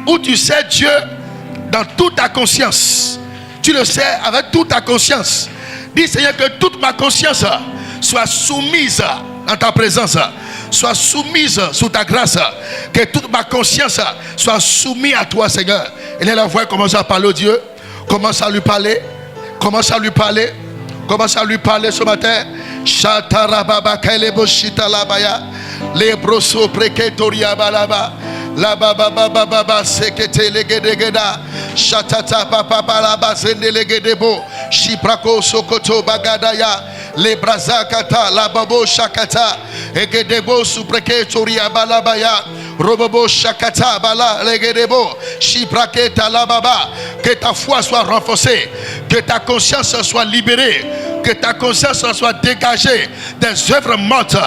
où tu sais Dieu dans toute ta conscience. Tu le sais avec toute ta conscience. Dis, Seigneur, que toute ma conscience soit soumise dans ta présence. Soit soumise sous ta grâce. Que toute ma conscience soit soumise à toi, Seigneur. Et là, la voix commence à parler au Dieu. Commence à lui parler. Commence à lui parler. Commence à lui parler ce matin. Shatarababa kailebo shitalabaya. Les brosso preketoria balaba. La baba baba baba sekete legedegeda. Shatata papa balaba zende legedebo. Shiprako sokoto bagadaya. Les brazakata la babo shakata. Egedebo supreketoria balabaya. Robobo shakata bala legedebo. Shipraketa la baba. Que ta foi soit renforcée. Que ta conscience soit libérée. Que ta conscience soit dégagée des œuvres mortes,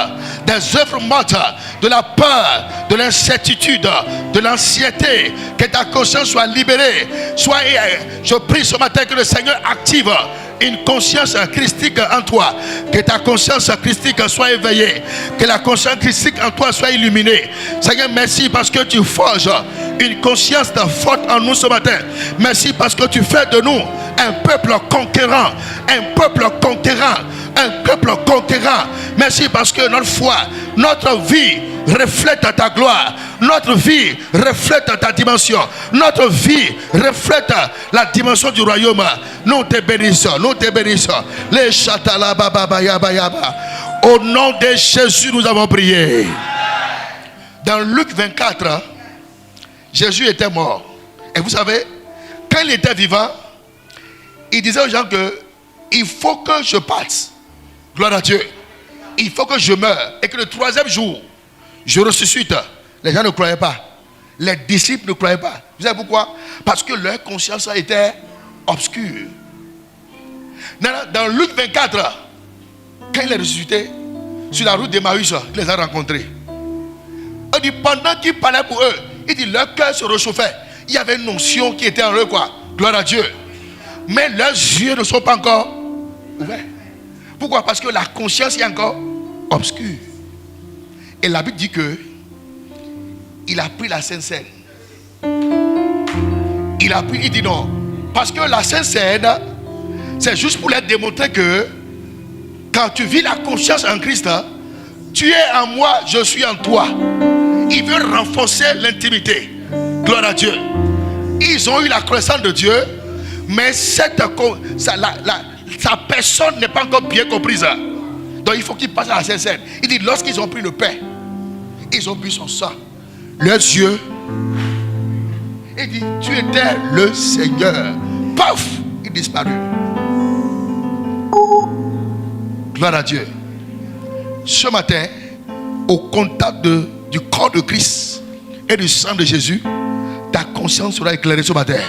de la peur, de l'incertitude, de l'anxiété. Que ta conscience soit libérée. Je prie ce matin que le Seigneur active une conscience christique en toi. Que ta conscience christique soit éveillée. Que la conscience christique en toi soit illuminée. Seigneur, merci parce que tu forges une conscience forte en nous ce matin. Merci parce que tu fais de nous un peuple conquérant. Un peuple conquérant. Un peuple conquérant. Merci parce que notre foi, notre vie reflète ta gloire. Notre vie reflète ta dimension. Notre vie reflète la dimension du royaume. Nous te bénissons. Nous te bénissons. Les chatala baba yaba yaba. Au nom de Jésus, nous avons prié. Dans Luc 24, Jésus était mort. Et vous savez, quand il était vivant, il disait aux gens que il faut que je parte. Gloire à Dieu. Il faut que je meure. Et que le troisième jour, je ressuscite. Les gens ne croyaient pas. Les disciples ne croyaient pas. Vous savez pourquoi? Parce que leur conscience était obscure. Dans Luc 24, quand il est ressuscité, sur la route d'Emmaüs, il les a rencontrés. Il dit, pendant qu'il parlait pour eux, il dit, leur cœur se réchauffait. Il y avait une notion qui était en eux, quoi. Gloire à Dieu. Mais leurs yeux ne sont pas encore ouverts. Pourquoi? Parce que la conscience est encore obscure. Et la Bible dit que il a pris la Sainte Seine. Il dit non. Parce que la Sainte Seine, c'est juste pour leur démontrer que quand tu vis la conscience en Christ, tu es en moi, je suis en toi. Il veut renforcer l'intimité. Gloire à Dieu. Ils ont eu la connaissance de Dieu, mais sa personne n'est pas encore bien comprise. Donc il faut qu'ils passent à la Sainte Seine. Il dit, lorsqu'ils ont pris le pain, ils ont bu son sang, leurs yeux, il dit, tu étais le Seigneur. Paf, il disparut. Gloire à Dieu. Ce matin, au contact du corps de Christ et du sang de Jésus, ta conscience sera éclairée ce matin.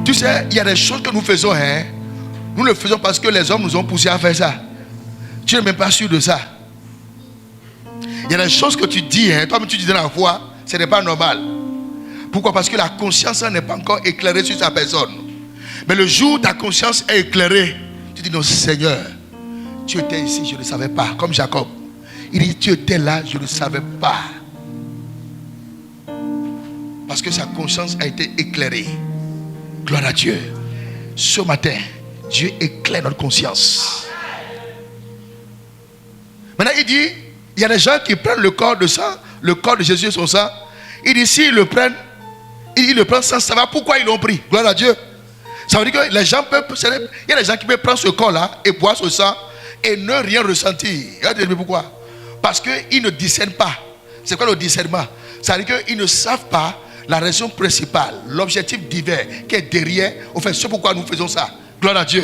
Tu sais, il y a des choses que nous faisons, hein. Nous le faisons parce que les hommes nous ont poussé à faire ça. Tu n'es même pas sûr de ça. Il y a des choses que tu dis, hein, toi-même tu dis dans la foi, ce n'est pas normal. Pourquoi? Parce que la conscience n'est pas encore éclairée sur sa personne. Mais le jour où ta conscience est éclairée, tu dis non, Seigneur, tu étais ici, je ne savais pas. Comme Jacob. Il dit, tu étais là, je ne savais pas. Parce que sa conscience a été éclairée. Gloire à Dieu. Ce matin, Dieu éclaire notre conscience. Maintenant, il dit, il y a des gens qui prennent le corps de sang, le corps de Jésus et son sang. Il dit, s'ils le prennent, ils le prennent sans savoir pourquoi ils l'ont pris. Gloire à Dieu. Ça veut dire que les gens peuvent, il y a des gens qui peuvent prendre ce corps-là et boire ce sang et ne rien ressentir. Regardez pourquoi. Parce qu'ils ne discernent pas. C'est quoi le discernement? Ça veut dire qu'ils ne savent pas la raison principale, l'objectif divin qui est derrière. Au fait, c'est pourquoi nous faisons ça. Gloire à Dieu.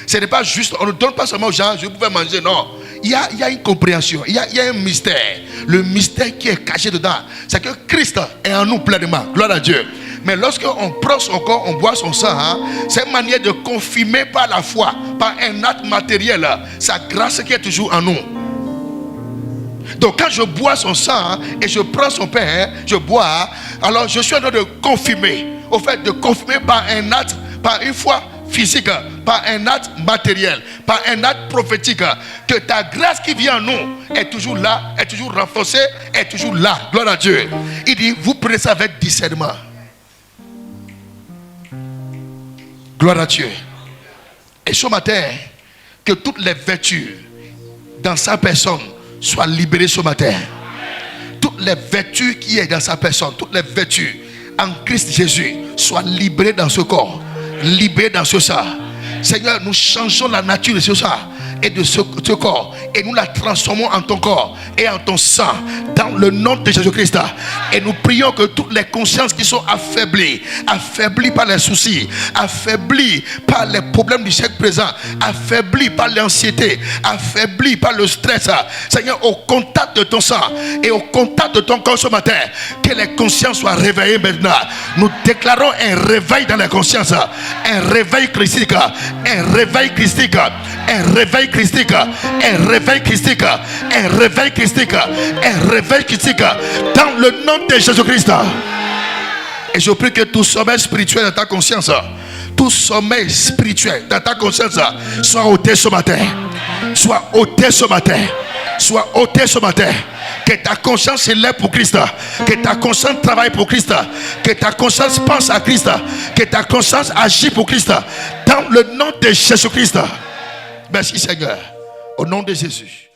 Ce n'est pas juste, on ne donne pas seulement aux gens, je pouvais manger, non. Il y a une compréhension, il y a un mystère. Le mystère qui est caché dedans, c'est que Christ est en nous pleinement. Gloire à Dieu. Mais lorsqu'on prend son corps, on boit son sang, hein, c'est une manière de confirmer par la foi, par un acte matériel, sa grâce qui est toujours en nous. Donc quand je bois son sang et je prends son pain, je bois, alors je suis en train de confirmer. Au fait, de confirmer par un acte, par une foi physique, par un acte matériel, par un acte prophétique, que ta grâce qui vient en nous est toujours là, est toujours renforcée, est toujours là. Gloire à Dieu. Il dit, vous prenez ça avec discernement. Gloire à Dieu. Et ce matin, que toutes les vertus dans sa personne soient libérées ce matin. Toutes les vertus qui est dans sa personne, toutes les vertus en Christ Jésus soient libérées dans ce corps, libérées dans ce sang. Seigneur, nous changeons la nature de ce sang et de ce corps et nous la transformons en ton corps et en ton sang dans le nom de Jésus-Christ. Et nous prions que toutes les consciences qui sont affaiblies par les soucis, affaiblies par les problèmes du siècle présent, affaiblies par l'anxiété, affaiblies par le stress, Seigneur, au contact de ton sang et au contact de ton corps ce matin, que les consciences soient réveillées maintenant. Nous déclarons un réveil dans les consciences, un réveil christique, un réveil christique. Un réveil christique. Un réveil christique. Un réveil christique. Un réveil christique. Dans le nom de Jésus-Christ. Et je prie que tout sommeil spirituel dans ta conscience, tout sommeil spirituel dans ta conscience soit ôté ce matin. Soit ôté ce matin. Soit ôté ce matin. Que ta conscience s'élève pour Christ. Que ta conscience travaille pour Christ. Que ta conscience pense à Christ. Que ta conscience agit pour Christ. Dans le nom de Jésus-Christ. Merci Seigneur. Au nom de Jésus.